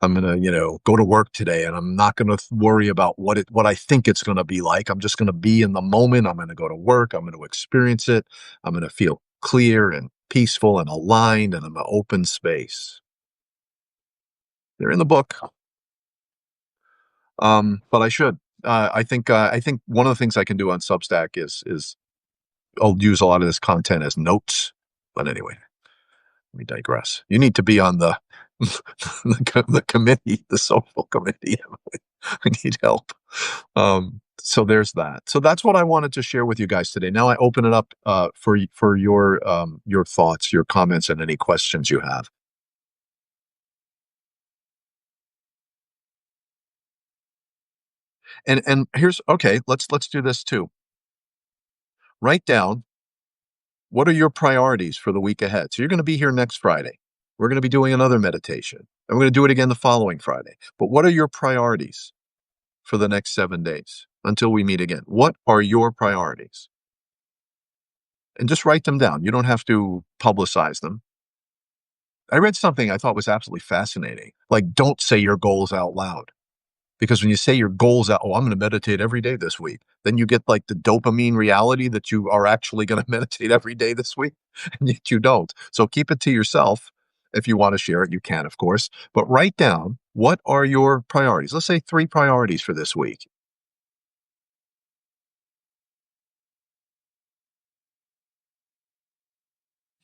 I'm going to, go to work today and I'm not going to worry about what I think it's going to be like. I'm just going to be in the moment. I'm going to go to work. I'm going to experience it. I'm going to feel clear and peaceful and aligned, and I'm an open space. They're in the book. But I should. I think one of the things I can do on Substack is I'll use a lot of this content as notes. But anyway, We digress. You need to be on the the committee, the social committee. I need help. So there's that. So that's what I wanted to share with you guys today. Now I open it up for your thoughts, your comments, and any questions you have. And here's okay. Let's do this too. Write down what are your priorities for the week ahead. So you're going to be here next Friday. We're going to be doing another meditation, and we're going to do it again the following Friday. But what are your priorities for the next 7 days until we meet again? What are your priorities? And just write them down. You don't have to publicize them. I read something I thought was absolutely fascinating. Like, don't say your goals out loud. Because when you say your goals out, oh, I'm going to meditate every day this week, then you get like the dopamine reality that you are actually going to meditate every day this week, and yet you don't. So keep it to yourself. If you want to share it, you can, of course. But write down what are your priorities. Let's say 3 priorities for this week.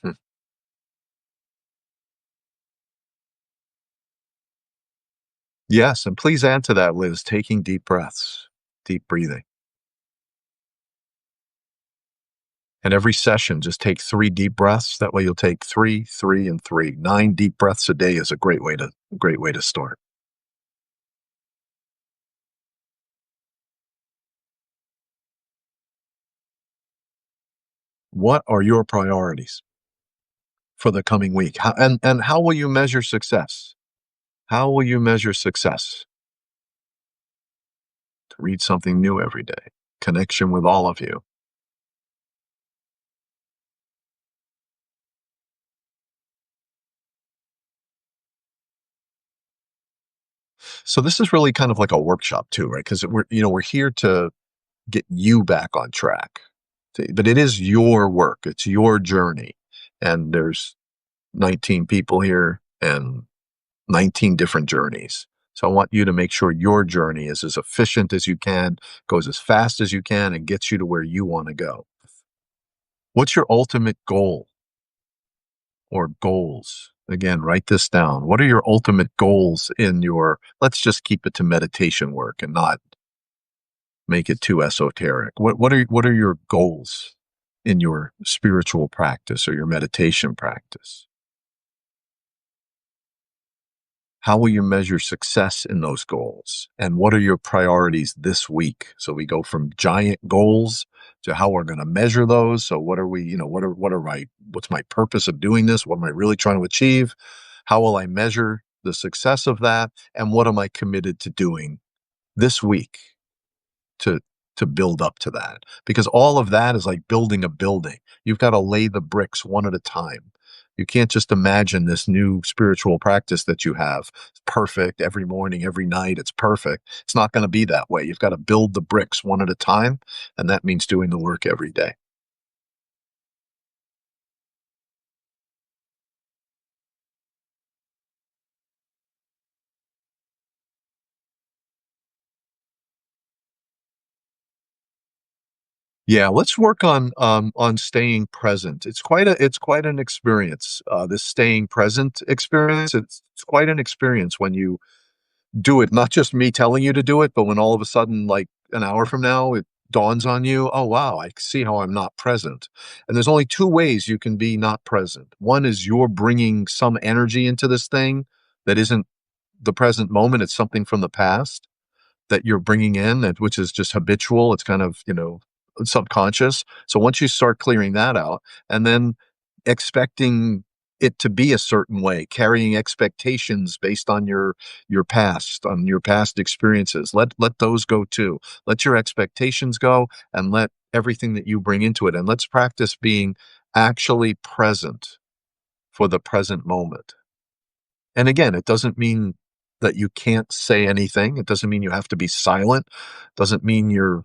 Hmm. Yes, and please add to that, Liz, taking deep breaths, deep breathing. And every session, just take 3 deep breaths. That way you'll take 3, 3, and 3. 9 deep breaths a day is a great way to start. What are your priorities for the coming week? And how will you measure success? How will you measure success? To read something new every day, connection with all of you. So this is really kind of like a workshop too, right? Because we're here to get you back on track. But it is your work. It's your journey. And there's 19 people here and 19 different journeys. So I want you to make sure your journey is as efficient as you can, goes as fast as you can, and gets you to where you want to go. What's your ultimate goal or goals? Again, write this down. What are your ultimate goals in your, let's just keep it to meditation work and not make it too esoteric. What are your goals in your spiritual practice or your meditation practice? How will you measure success in those goals? And what are your priorities this week? So we go from giant goals to how we're going to measure those. So what are we, what's my purpose of doing this? What am I really trying to achieve? How will I measure the success of that? And what am I committed to doing this week to to build up to that? Because all of that is like building a building. You've got to lay the bricks one at a time. You can't just imagine this new spiritual practice that you have. It's perfect every morning, every night. It's perfect. It's not going to be that way. You've got to build the bricks one at a time. And that means doing the work every day. Yeah, let's work on staying present. It's quite an experience. This staying present experience. It's quite an experience when you do it, not just me telling you to do it, but when all of a sudden, like an hour from now, it dawns on you, oh, wow, I see how I'm not present. And there's only 2 ways you can be not present. One is you're bringing some energy into this thing that isn't the present moment, it's something from the past that you're bringing in, which is just habitual. It's kind of, subconscious. So once you start clearing that out and then expecting it to be a certain way, carrying expectations based on your past experiences, let those go too. Let your expectations go and let everything that you bring into it. And let's practice being actually present for the present moment. And again, it doesn't mean that you can't say anything. It doesn't mean you have to be silent. Doesn't mean you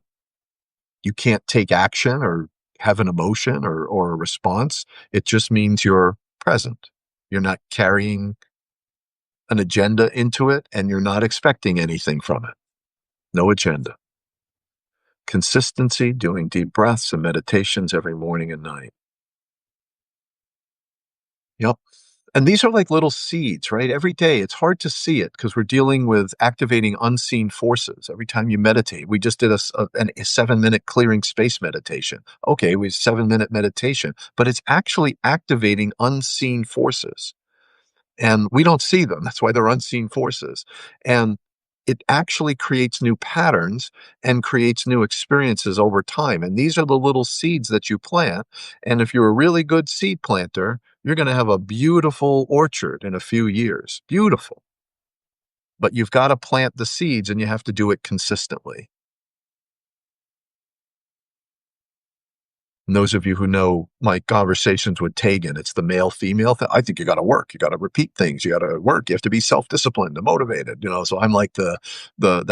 can't take action or have an emotion or a response. It just means you're present. You're not carrying an agenda into it and you're not expecting anything from it. No agenda. Consistency, doing deep breaths and meditations every morning and night. Yep. And these are like little seeds, right? Every day, it's hard to see it because we're dealing with activating unseen forces. Every time you meditate, we just did a 7-minute clearing space meditation. Okay, we 7-minute meditation, but it's actually activating unseen forces. And we don't see them. That's why they're unseen forces. And it actually creates new patterns and creates new experiences over time. And these are the little seeds that you plant. And if you're a really good seed planter, you're going to have a beautiful orchard in a few years. Beautiful. But you've got to plant the seeds and you have to do it consistently. And those of you who know my conversations with Tegan, it's the male female thing. I think you got to work. You got to repeat things. You got to work. You have to be self-disciplined and motivated, so I'm like the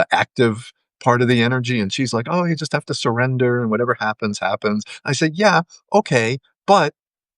active part of the energy, and she's like, "Oh, you just have to surrender and whatever happens happens." I said, "Yeah, okay, but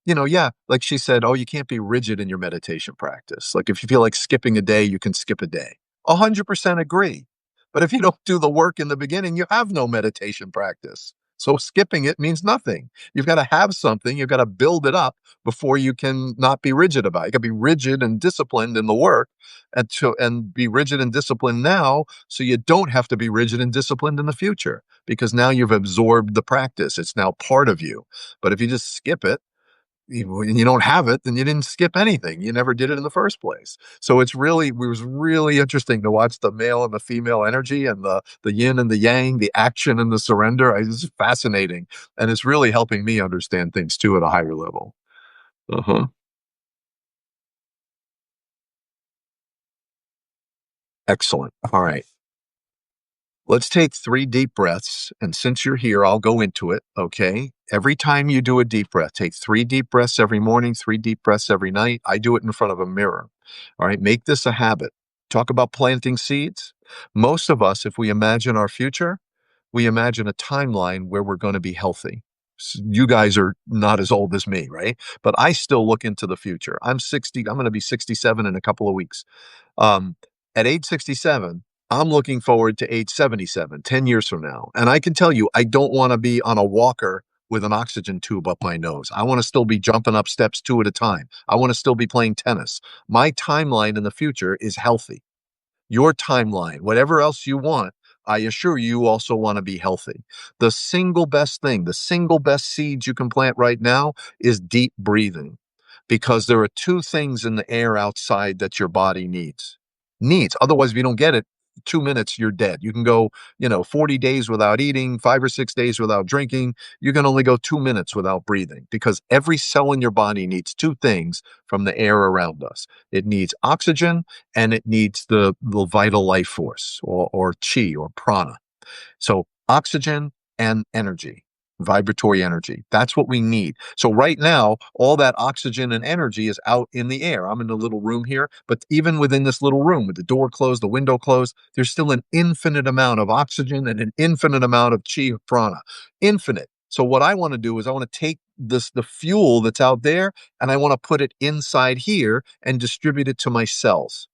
yeah, like she said, "Oh, you can't be rigid in your meditation practice. Like if you feel like skipping a day, you can skip a day." 100% agree. But if you don't do the work in the beginning, you have no meditation practice. So skipping it means nothing. You've got to have something. You've got to build it up before you can not be rigid about it. You got to be rigid and disciplined in the work, and be rigid and disciplined now, so you don't have to be rigid and disciplined in the future, because now you've absorbed the practice. It's now part of you. But if you just skip it, and you don't have it, then you didn't skip anything. You never did it in the first place. So it was really interesting to watch the male and the female energy, and the yin and the yang, the action and the surrender. It's fascinating, and it's really helping me understand things too at a higher level. Uh-huh. Excellent. All right. Let's take 3 deep breaths, and since you're here, I'll go into it, okay? Every time you do a deep breath, take 3 deep breaths every morning, 3 deep breaths every night. I do it in front of a mirror. All right, make this a habit. Talk about planting seeds. Most of us, if we imagine our future, we imagine a timeline where we're gonna be healthy. You guys are not as old as me, right? But I still look into the future. I'm 60, I'm gonna be 67 in a couple of weeks. Um, at age 67, I'm looking forward to age 77, 10 years from now. And I can tell you, I don't want to be on a walker with an oxygen tube up my nose. I want to still be jumping up steps 2 at a time. I want to still be playing tennis. My timeline in the future is healthy. Your timeline, whatever else you want, I assure you also want to be healthy. The single best thing, the single best seeds you can plant right now is deep breathing, because there are 2 things in the air outside that your body needs. Needs. Otherwise, if you don't get it, 2 minutes, you're dead. You can go, 40 days without eating, 5 or 6 days without drinking. You can only go 2 minutes without breathing, because every cell in your body needs 2 things from the air around us. It needs oxygen, and it needs the vital life force, or chi, or prana. So oxygen and energy, vibratory energy. That's what we need. So right now, all that oxygen and energy is out in the air. I'm in a little room here, but even within this little room, with the door closed, the window closed, there's still an infinite amount of oxygen and an infinite amount of chi, prana. Infinite. So what I want to do is I want to take the fuel that's out there, and I want to put it inside here and distribute it to my cells,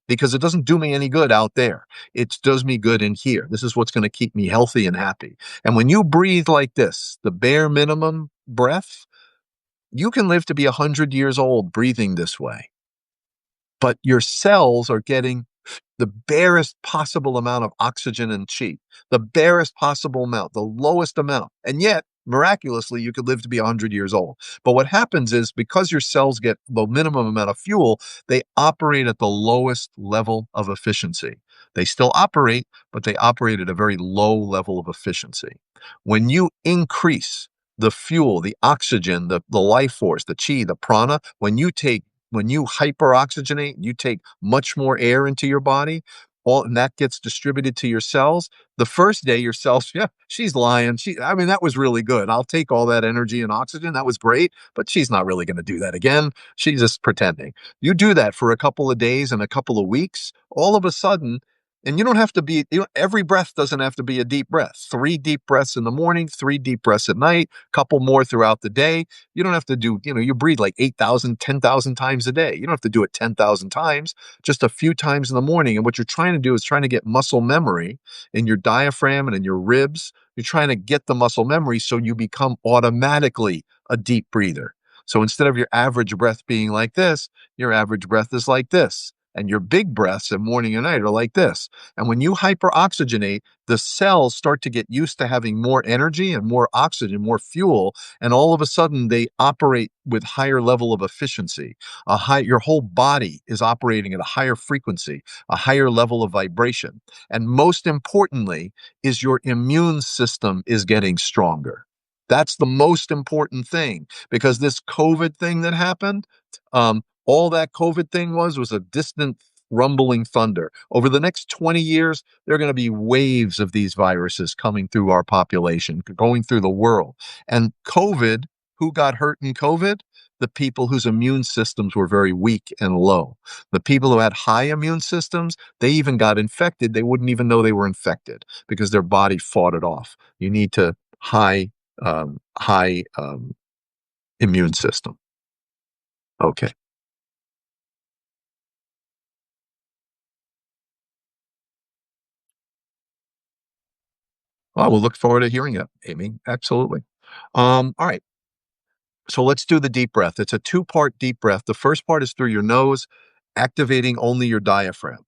because it doesn't do me any good out there. It does me good in here. This is what's going to keep me healthy and happy. And when you breathe like this, the bare minimum breath, you can live to be 100 years old breathing this way. But your cells are getting the barest possible amount of oxygen and chi, the barest possible amount, the lowest amount. And yet, miraculously, you could live to be 100 years old. But what happens is, because your cells get the minimum amount of fuel, they operate at the lowest level of efficiency. They still operate, but they operate at a very low level of efficiency. When you increase the fuel, the oxygen, the life force, the chi, the prana, when you hyperoxygenate, you take much more air into your body, and that gets distributed to your cells. The first day, your cells, yeah, she's lying. I mean, that was really good. I'll take all that energy and oxygen. That was great, but she's not really going to do that again. She's just pretending. You do that for a couple of days and a couple of weeks, all of a sudden, and you don't have to be, every breath doesn't have to be a deep breath. 3 deep breaths in the morning, 3 deep breaths at night, couple more throughout the day. You don't have to do, you breathe like 8,000, 10,000 times a day. You don't have to do it 10,000 times, just a few times in the morning. And what you're trying to do is trying to get muscle memory in your diaphragm and in your ribs. You're trying to get the muscle memory so you become automatically a deep breather. So instead of your average breath being like this, your average breath is like this. And your big breaths at morning and night are like this. And when you hyperoxygenate, the cells start to get used to having more energy and more oxygen, more fuel, and all of a sudden they operate with higher level of efficiency. Your whole body is operating at a higher frequency, a higher level of vibration. And most importantly, is your immune system is getting stronger. That's the most important thing, because this COVID thing that happened, all that COVID thing was a distant rumbling thunder. Over the next 20 years, there are going to be waves of these viruses coming through our population, going through the world. And COVID, who got hurt in COVID? The people whose immune systems were very weak and low. The people who had high immune systems, they even got infected. They wouldn't even know they were infected because their body fought it off. You need to high immune system. Okay. Well, we'll look forward to hearing it, Amy. Absolutely. All right. So let's do the deep breath. It's a two-part deep breath. The first part is through your nose, activating only your diaphragm.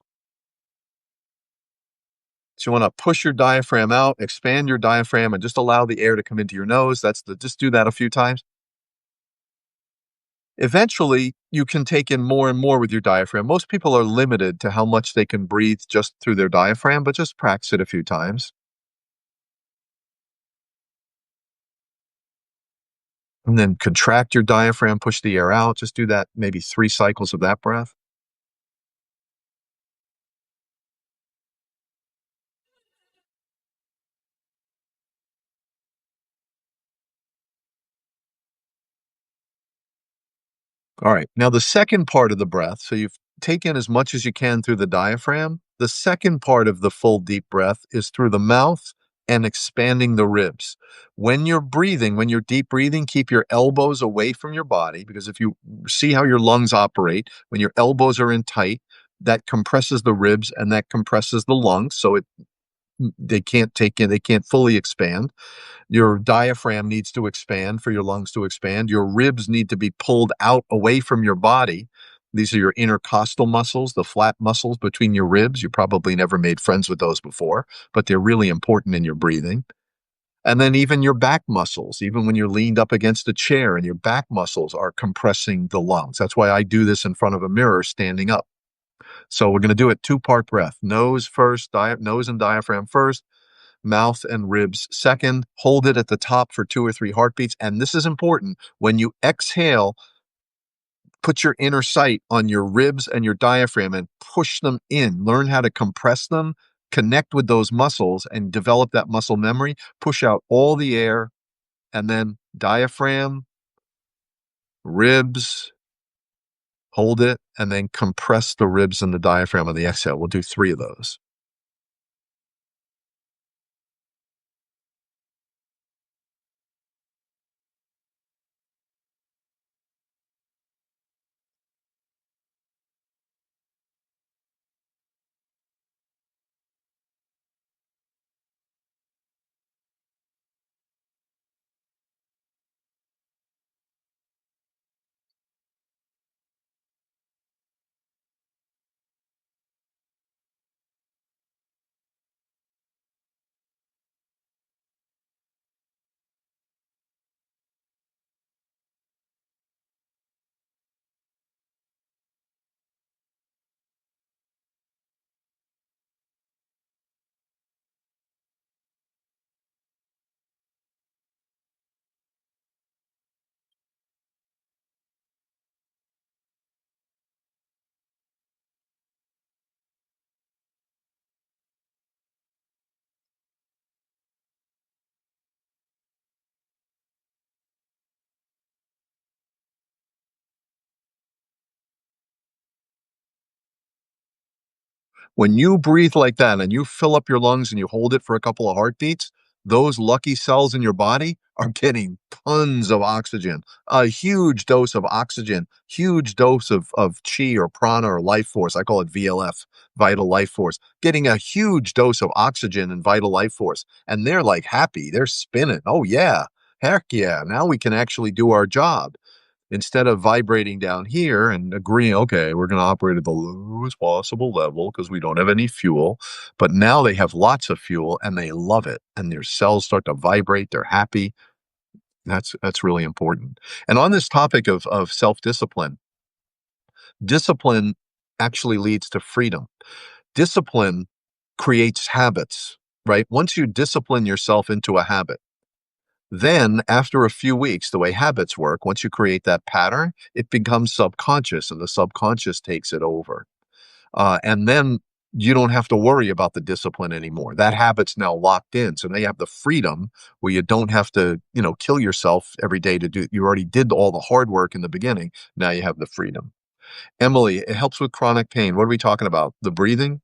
So you want to push your diaphragm out, expand your diaphragm, and just allow the air to come into your nose. Just do that a few times. Eventually, you can take in more and more with your diaphragm. Most people are limited to how much they can breathe just through their diaphragm, but just practice it a few times. And then contract your diaphragm, push the air out. Just do that, maybe 3 cycles of that breath. All right. Now, the second part of the breath, so you've taken as much as you can through the diaphragm. The second part of the full deep breath is through the mouth and expanding the ribs. When you're breathing, when you're deep breathing, keep your elbows away from your body, because if you see how your lungs operate, when your elbows are in tight, that compresses the ribs and that compresses the lungs. So they can't take in, they can't fully expand. Your diaphragm needs to expand for your lungs to expand. Your ribs need to be pulled out away from your body. These are your intercostal muscles, the flat muscles between your ribs. You probably never made friends with those before, but they're really important in your breathing. And then even your back muscles, even when you're leaned up against a chair and your back muscles are compressing the lungs. That's why I do this in front of a mirror standing up. So we're going to do it two-part breath. Nose first, nose and diaphragm first, mouth and ribs second. Hold it at the top for 2 or 3 heartbeats. And this is important. When you exhale, put your inner sight on your ribs and your diaphragm and push them in. Learn how to compress them, connect with those muscles, and develop that muscle memory. Push out all the air, and then diaphragm, ribs, hold it, and then compress the ribs and the diaphragm on the exhale. We'll do 3 of those. When you breathe like that and you fill up your lungs and you hold it for a couple of heartbeats, those lucky cells in your body are getting tons of oxygen, a huge dose of oxygen, huge dose of chi or prana or life force. I call it VLF, vital life force, getting a huge dose of oxygen and vital life force. And they're like happy, they're spinning. Oh, yeah, heck yeah. Now we can actually do our job. instead of vibrating down here and agreeing, okay, we're going to operate at the lowest possible level because we don't have any fuel. But now they have lots of fuel and they love it. And their cells start to vibrate. They're happy. That's really important. And on this topic of self-discipline, discipline actually leads to freedom. Discipline creates habits, right? Once you discipline yourself into a habit, then after a few weeks, the way habits work, once you create that pattern, it becomes subconscious and the subconscious takes it over. And then you don't have to worry about the discipline anymore. That habit's now locked in. So now you have the freedom where you don't have to, kill yourself every day to do, you already did all the hard work in the beginning. Now you have the freedom. Emily, it helps with chronic pain. What are we talking about? The breathing,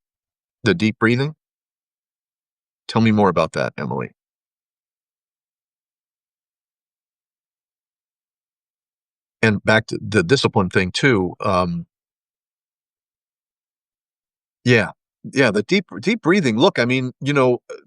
the deep breathing? Tell me more about that, Emily. And back to the discipline thing too. Yeah. Yeah, the deep breathing. Look, I mean,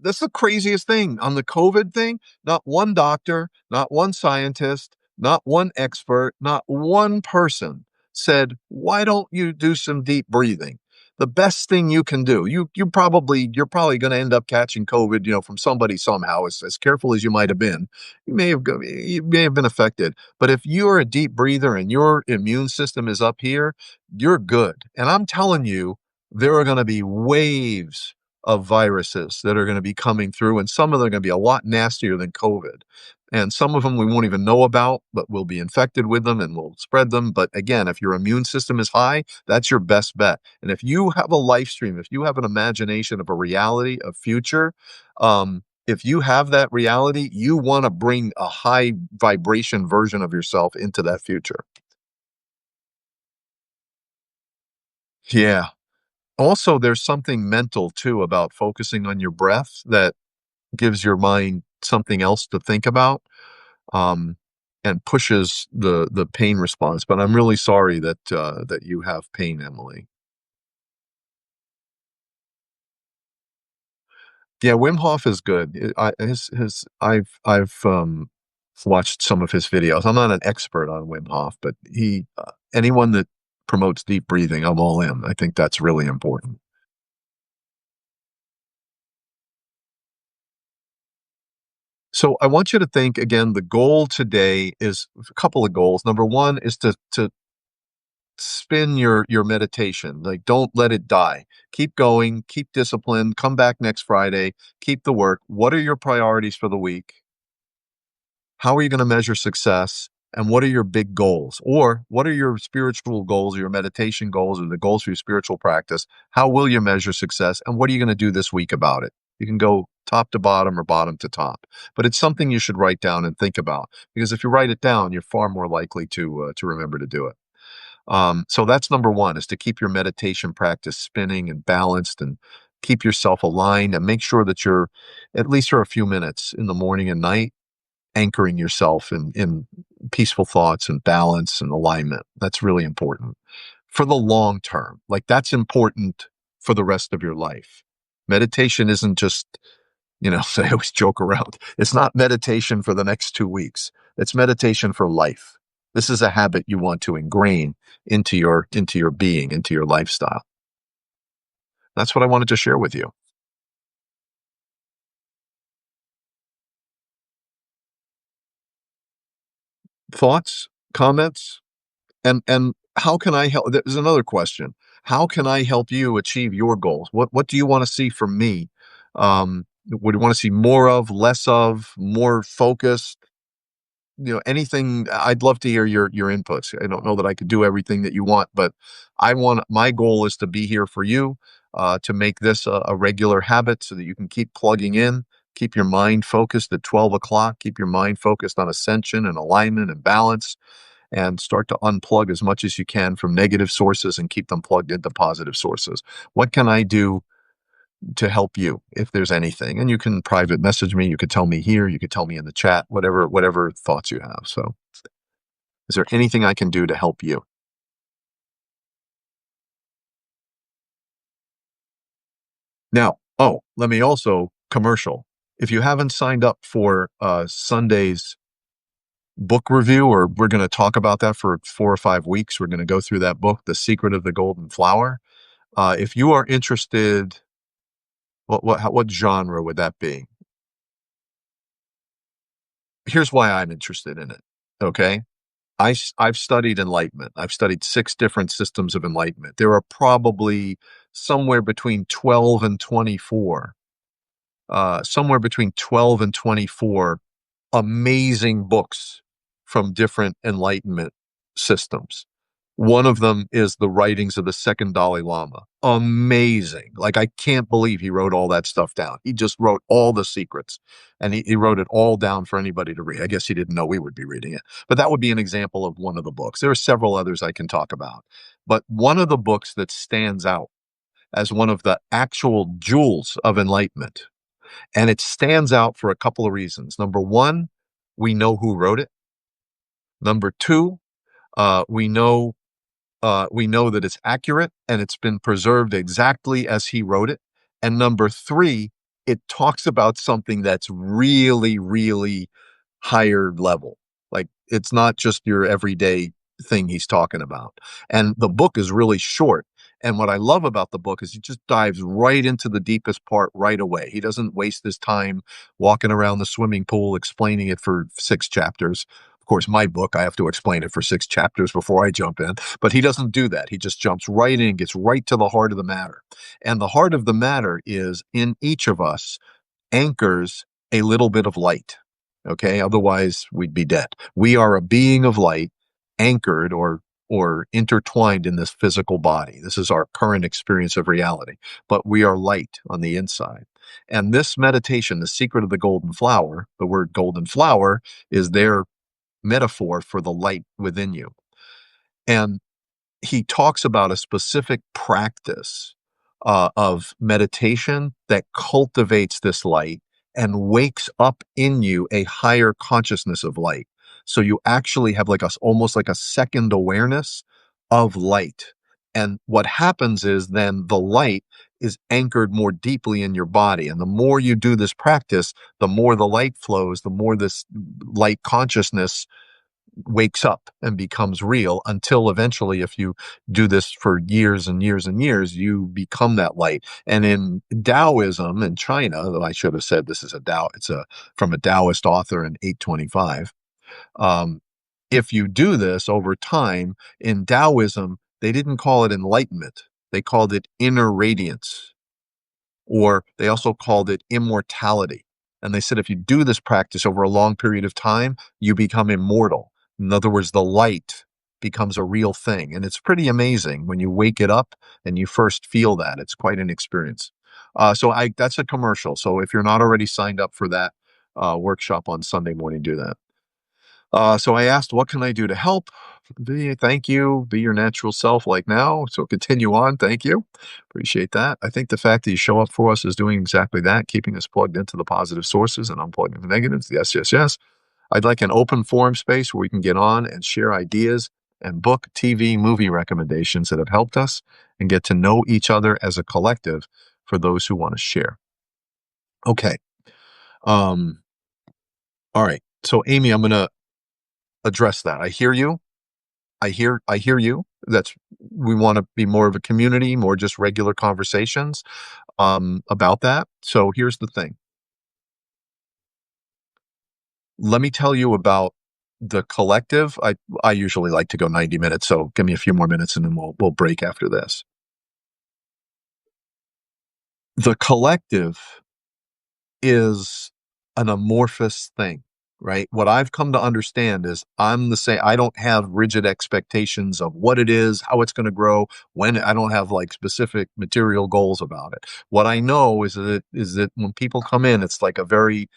that's the craziest thing on the COVID thing. Not one doctor, not one scientist, not one expert, not one person said, "Why don't you do some deep breathing?" The best thing you can do. You're probably going to end up catching COVID, from somebody somehow. As careful as you might have been, you may have been affected. But if you're a deep breather and your immune system is up here, you're good. And I'm telling you, there are going to be waves of viruses that are going to be coming through, and some of them are going to be a lot nastier than COVID. And some of them we won't even know about, but we'll be infected with them and we'll spread them. But again, if your immune system is high, that's your best bet. And if you have a life stream, if you have an imagination of a reality, a future, if you have that reality, you want to bring a high vibration version of yourself into that future. Yeah. Also, there's something mental too about focusing on your breath that gives your mind something else to think about, um, and pushes the pain response. But I'm really sorry that you have pain, Emily. Yeah, Wim Hof is good. I've watched some of his videos. I'm not an expert on Wim Hof, but anyone that promotes deep breathing, I'm all in. I think that's really important. So I want you to think again, the goal today is a couple of goals. Number one is to spin your meditation. Like, don't let it die. Keep going, keep discipline, come back next Friday, keep the work. What are your priorities for the week? How are you going to measure success? And what are your big goals? Or what are your spiritual goals or your meditation goals or the goals for your spiritual practice? How will you measure success? And what are you going to do this week about it? You can go top to bottom or bottom to top, but it's something you should write down and think about, because if you write it down, you're far more likely to remember to do it. So that's number one, is to keep your meditation practice spinning and balanced, and keep yourself aligned, and make sure that you're, at least for a few minutes in the morning and night, anchoring yourself in peaceful thoughts and balance and alignment. That's really important for the long term. Like, that's important for the rest of your life. Meditation isn't just, I always joke around. It's not meditation for the next 2 weeks. It's meditation for life. This is a habit you want to ingrain into your being, into your lifestyle. That's what I wanted to share with you. Thoughts, comments? And how can I help? There's another question. How can I help you achieve your goals? What do you want to see from me? Would you want to see more of, less of, more focused? Anything. I'd love to hear your inputs. I don't know that I could do everything that you want, but my goal is to be here for you, to make this a regular habit so that you can keep plugging in, keep your mind focused at 12 o'clock, keep your mind focused on ascension and alignment and balance, and start to unplug as much as you can from negative sources and keep them plugged into positive sources. What can I do to help you, if there's anything? And you can private message me. You could tell me here. You could tell me in the chat, whatever thoughts you have. So is there anything I can do to help you? Now, let me also commercial. If you haven't signed up for Sunday's book review, or we're going to talk about that for 4 or 5 weeks. We're going to go through that book, The Secret of the Golden Flower. If you are interested, what genre would that be? Here's why I'm interested in it. Okay. I've studied enlightenment. I've studied 6 different systems of enlightenment. There are probably somewhere between 12 and 24, somewhere between 12 and 24 amazing books from different enlightenment systems. One of them is the writings of the second Dalai Lama. Amazing. Like, I can't believe he wrote all that stuff down. He just wrote all the secrets, and he wrote it all down for anybody to read. I guess he didn't know we would be reading it, but that would be an example of one of the books. There are several others I can talk about, but one of the books that stands out as one of the actual jewels of enlightenment, and it stands out for a couple of reasons. Number one, we know who wrote it. Number two, uh, we know we know that it's accurate and it's been preserved exactly as he wrote it. And number three, it talks about something that's really, really higher level. Like, it's not just your everyday thing he's talking about. And the book is really short. And what I love about the book is he just dives right into the deepest part right away. He doesn't waste his time walking around the swimming pool explaining it for 6 chapters. Of course, my book, I have to explain it for 6 chapters before I jump in, but he doesn't do that. He just jumps right in, gets right to the heart of the matter. And the heart of the matter is, in each of us anchors a little bit of light. Okay. Otherwise we'd be dead. We are a being of light, anchored or intertwined in this physical body. This is our current experience of reality, but we are light on the inside. And this meditation, The Secret of the Golden Flower, the word golden flower is their metaphor for the light within you. And he talks about a specific practice of meditation that cultivates this light and wakes up in you a higher consciousness of light. So you actually have like almost like a second awareness of light. And what happens is then the light is anchored more deeply in your body. And the more you do this practice, the more the light flows, the more this light consciousness wakes up and becomes real, until eventually, if you do this for years and years and years, you become that light. And in Taoism in China, though I should have said this is a Tao, it's from a Taoist author in 825. Um, if you do this over time, in Taoism, they didn't call it enlightenment. They called it inner radiance, or they also called it immortality. And they said if you do this practice over a long period of time, you become immortal. In other words, the light becomes a real thing. And it's pretty amazing when you wake it up and you first feel that. It's quite an experience. That's a commercial. So if you're not already signed up for that workshop on Sunday morning, do that. So I asked, what can I do to help? Thank you. Be your natural self like now. So continue on. Thank you. Appreciate that. I think the fact that you show up for us is doing exactly that, keeping us plugged into the positive sources and unplugging the negatives. Yes, yes, yes. I'd like an open forum space where we can get on and share ideas and book, TV, movie recommendations that have helped us, and get to know each other as a collective for those who want to share. Okay. All right. So Amy, I'm going to address that. I hear you. I hear you. We want to be more of a community, more just regular conversations about that. So here's the thing. Let me tell you about the collective. I usually like to go 90 minutes, so give me a few more minutes and then we'll break after this. The collective is an amorphous thing, right? What I've come to understand is I'm the same. I don't have rigid expectations of what it is, how it's going to grow, when. I don't have like specific material goals about it. What I know is that when people come in, it's like a very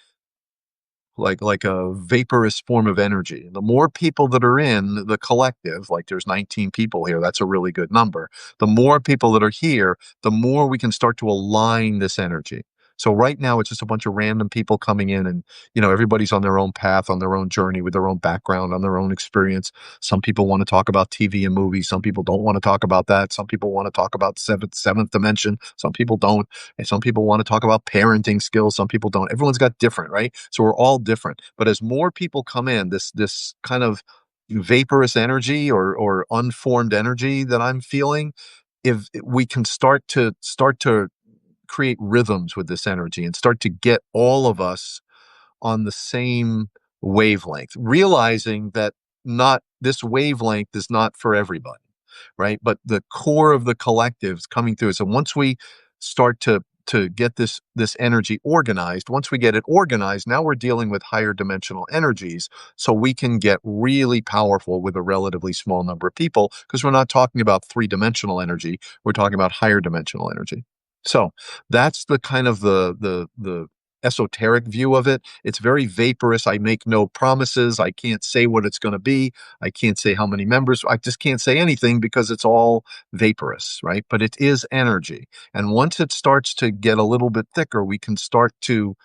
like a vaporous form of energy. The more people that are in the collective, like there's 19 people here, that's a really good number. The more people that are here, the more we can start to align this energy. So right now it's just a bunch of random people coming in, and everybody's on their own path, on their own journey, with their own background, on their own experience. Some people want to talk about TV and movies. Some people don't want to talk about that. Some people want to talk about seventh dimension. Some people don't. And some people want to talk about parenting skills. Some people don't. Everyone's got different, right? So we're all different. But as more people come in, this kind of vaporous energy or unformed energy that I'm feeling, if we can start to create rhythms with this energy and start to get all of us on the same wavelength, realizing that not this wavelength is not for everybody, right? But the core of the collective is coming through. So once we start to get this energy organized, once we get it organized, now we're dealing with higher dimensional energies, so we can get really powerful with a relatively small number of people, because we're not talking about three-dimensional energy, we're talking about higher dimensional energy. So that's the kind of the esoteric view of it. It's very vaporous. I make no promises. I can't say what it's going to be. I can't say how many members. I just can't say anything because it's all vaporous, right? But it is energy. And once it starts to get a little bit thicker, we can start to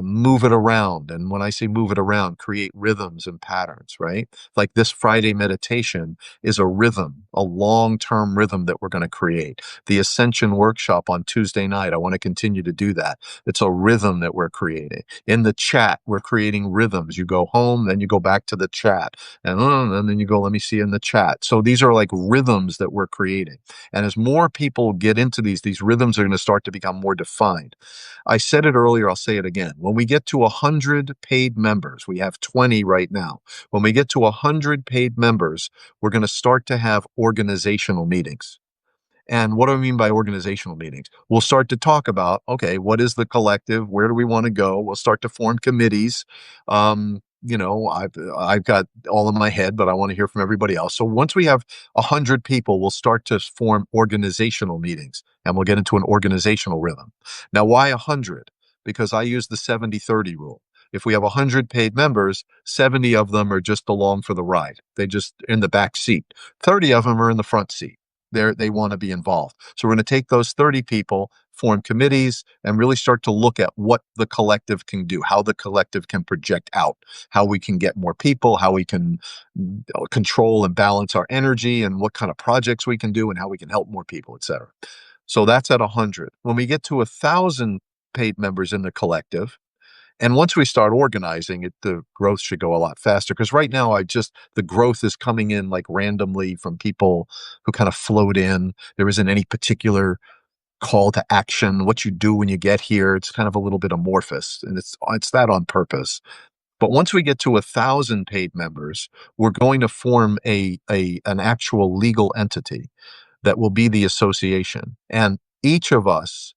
move it around. And when I say move it around, create rhythms and patterns, right? Like this Friday meditation is a rhythm, a long-term rhythm that we're going to create. The Ascension workshop on Tuesday night, I want to continue to do that. It's a rhythm that we're creating. In the chat, we're creating rhythms. You go home, then you go back to the chat, and then you go, let me see in the chat. So these are like rhythms that we're creating. And as more people get into these rhythms are going to start to become more defined. I said it earlier, I'll say it again. When we get to 100 paid members, we have 20 right now. When we get to 100 paid members, we're going to start to have organizational meetings. And what do I mean by organizational meetings? We'll start to talk about, okay, what is the collective? Where do we want to go? We'll start to form committees. I've got all in my head, but I want to hear from everybody else. So once we have 100 people, we'll start to form organizational meetings, and we'll get into an organizational rhythm. Now, why 100? Because I use the 70-30 rule. If we have 100 paid members, 70 of them are just along for the ride. They just in the back seat. 30 of them are in the front seat. They want to be involved. So we're going to take those 30 people, form committees, and really start to look at what the collective can do, how the collective can project out, how we can get more people, how we can control and balance our energy, and what kind of projects we can do, and how we can help more people, etc. So that's at 100. When we get to 1,000 paid members in the collective, and once we start organizing it, the growth should go a lot faster. Because right now, the growth is coming in like randomly from people who kind of float in. There isn't any particular call to action, what you do when you get here. It's kind of a little bit amorphous, and it's that on purpose. But once we get to 1,000 paid members, we're going to form an actual legal entity that will be the association. And each of us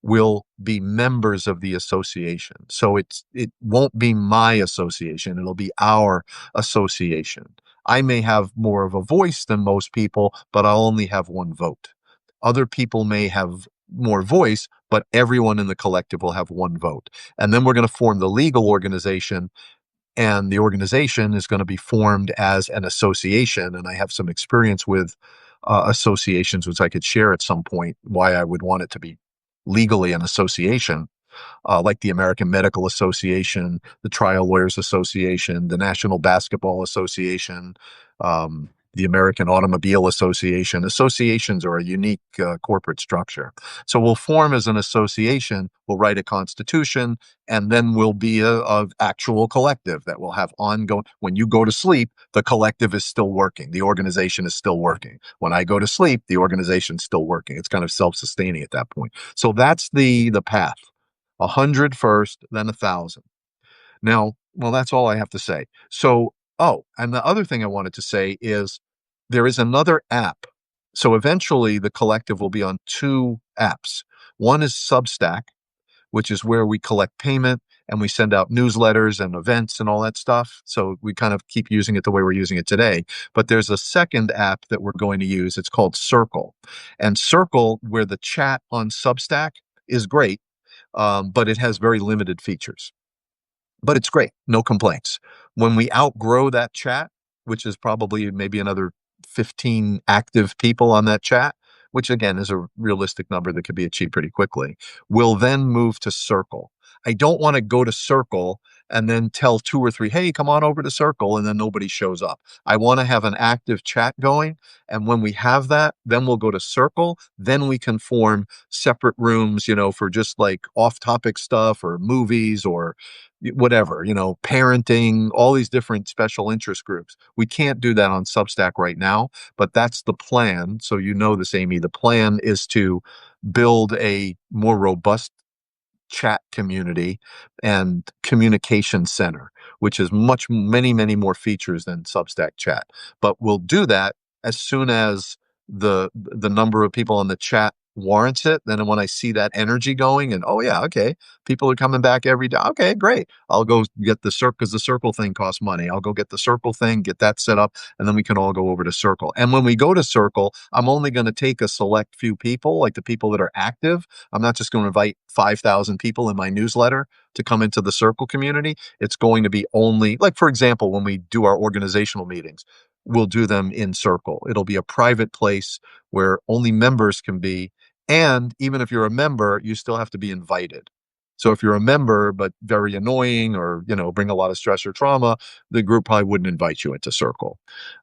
will be members of the association. So it won't be my association, it'll be our association. I may have more of a voice than most people, but I'll only have one vote. Other people may have more voice, but everyone in the collective will have one vote. And then we're going to form the legal organization, and the organization is going to be formed as an association. And I have some experience with associations, which I could share at some point, why I would want it to be legally an association, like the American Medical Association, the Trial Lawyers Association, the National Basketball Association, the American Automobile Association. Associations are a unique corporate structure. So we'll form as an association, we'll write a constitution, and then we'll be a actual collective that will have ongoing. When you go to sleep, the collective is still working. The organization is still working. When I go to sleep, the organization's still working. It's kind of self-sustaining at that point. So that's the path. 100 first, then 1,000. Now, well, that's all I have to say. So, and the other thing I wanted to say is there is another app. So eventually the collective will be on 2 apps. One is Substack, which is where we collect payment and we send out newsletters and events and all that stuff. So we kind of keep using it the way we're using it today. But there's a second app that we're going to use. It's called Circle. And Circle, where the chat on Substack is great, but it has very limited features. But it's great, no complaints. When we outgrow that chat, which is probably maybe another 15 active people on that chat, which again is a realistic number that could be achieved pretty quickly, will then move to Circle. I don't want to go to Circle and then tell two or three, hey, come on over to Circle, and then nobody shows up. I want to have an active chat going. And when we have that, then we'll go to Circle. Then we can form separate rooms, for just like off topic stuff or movies or whatever, parenting, all these different special interest groups. We can't do that on Substack right now, but that's the plan. So this, Amy. The plan is to build a more robust chat community and communication center, which is many more features than Substack chat. But we'll do that as soon as the number of people in the chat warrants it. Then when I see that energy going and, oh yeah, okay, people are coming back every day. Okay, great. I'll go get the Circle, because the Circle thing costs money. I'll go get the Circle thing, get that set up, and then we can all go over to Circle. And when we go to Circle, I'm only going to take a select few people, like the people that are active. I'm not just going to invite 5,000 people in my newsletter to come into the Circle community. It's going to be only, like, for example, when we do our organizational meetings, we'll do them in Circle. It'll be a private place where only members can be. And even if you're a member, you still have to be invited. So if you're a member, but very annoying or, bring a lot of stress or trauma, the group probably wouldn't invite you into Circle.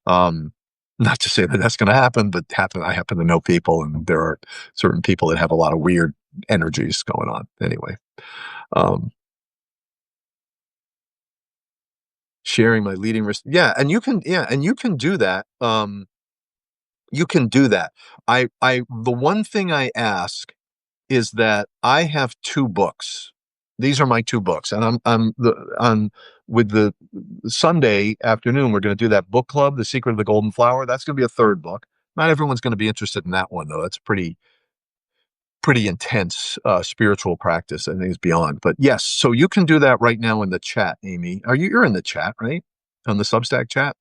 Not to say that that's going to happen, but I happen to know people, and there are certain people that have a lot of weird energies going on. Anyway, sharing my leading risk. Yeah. And you can do that. You can do that. The one thing I ask is that I have 2 books. These are my 2 books, and with the Sunday afternoon, we're going to do that book club, The Secret of the Golden Flower. That's going to be a 3rd book. Not everyone's going to be interested in that one, though. That's pretty intense spiritual practice, and things beyond. But yes, so you can do that right now in the chat, Amy. You're in the chat, right? On the Substack chat.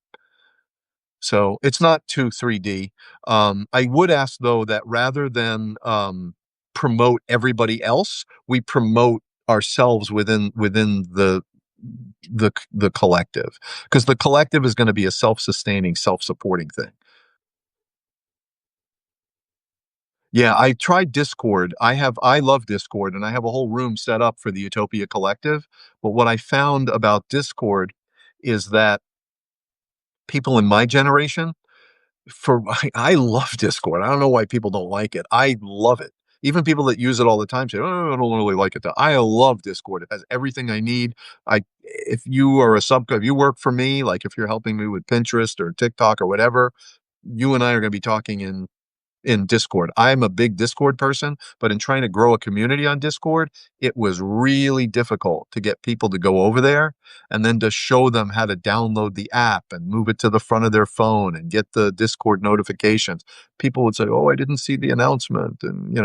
So it's not too 3D. I would ask, though, that rather than promote everybody else, we promote ourselves within the collective, because the collective is going to be a self-sustaining, self-supporting thing. Yeah, I tried Discord. I love Discord, and I have a whole room set up for the Utopia Collective. But what I found about Discord is that people in my generation, I love Discord. I don't know why people don't like it. I love it. Even people that use it all the time say, "Oh, I don't really like it." I love Discord. It has everything I need. If you are if you work for me, like if you're helping me with Pinterest or TikTok or whatever, you and I are going to be talking in Discord. I'm a big Discord person, but in trying to grow a community on Discord, it was really difficult to get people to go over there and then to show them how to download the app and move it to the front of their phone and get the Discord notifications. People would say, "Oh, I didn't see the announcement." And,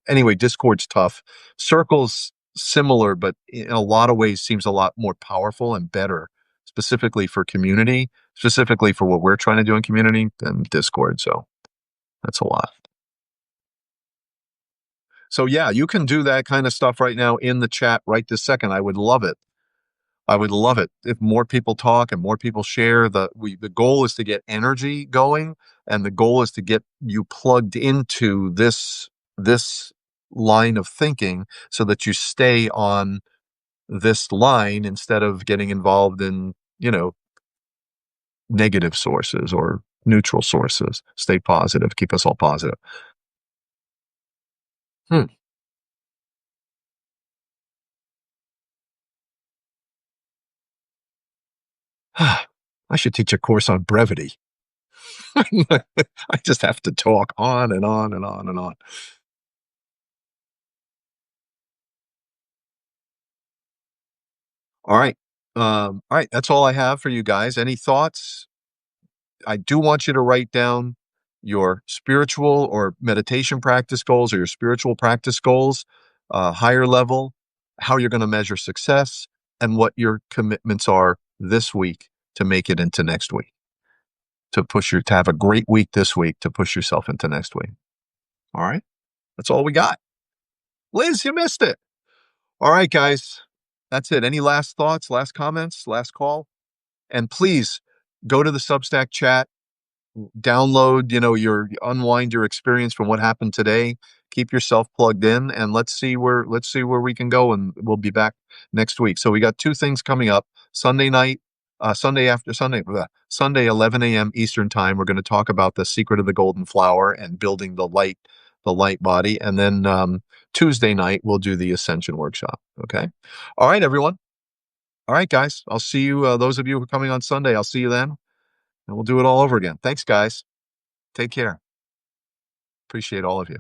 anyway, Discord's tough. Circle's similar, but in a lot of ways seems a lot more powerful and better, specifically for community, specifically for what we're trying to do in community, than Discord. So that's a lot. So yeah, you can do that kind of stuff right now in the chat right this second. I would love it. I would love it if more people talk and more people share. The goal is to get energy going, and the goal is to get you plugged into this line of thinking so that you stay on this line instead of getting involved in, negative sources or neutral sources. Stay positive. Keep us all positive. Hmm. I should teach a course on brevity. I just have to talk on and on and on and on. All right. All right. That's all I have for you guys. Any thoughts? I do want you to write down your spiritual or meditation practice goals, or your spiritual practice goals, higher level, how you're going to measure success, and what your commitments are this week to make it into next week, to have a great week this week, to push yourself into next week. All right. That's all we got. Liz, you missed it. All right, guys. That's it. Any last thoughts, last comments, last call? And please go to the Substack chat. download, unwind your experience from what happened today. Keep yourself plugged in, and let's see where we can go, and we'll be back next week. So we got two things coming up. Sunday night, Sunday 11 a.m. Eastern time. We're going to talk about the secret of the golden flower and building the light body, and then Tuesday night we'll do the ascension workshop. Okay. All right, everyone. All right, guys. I'll see you. Those of you who are coming on Sunday, I'll see you then, and we'll do it all over again. Thanks, guys. Take care. Appreciate all of you.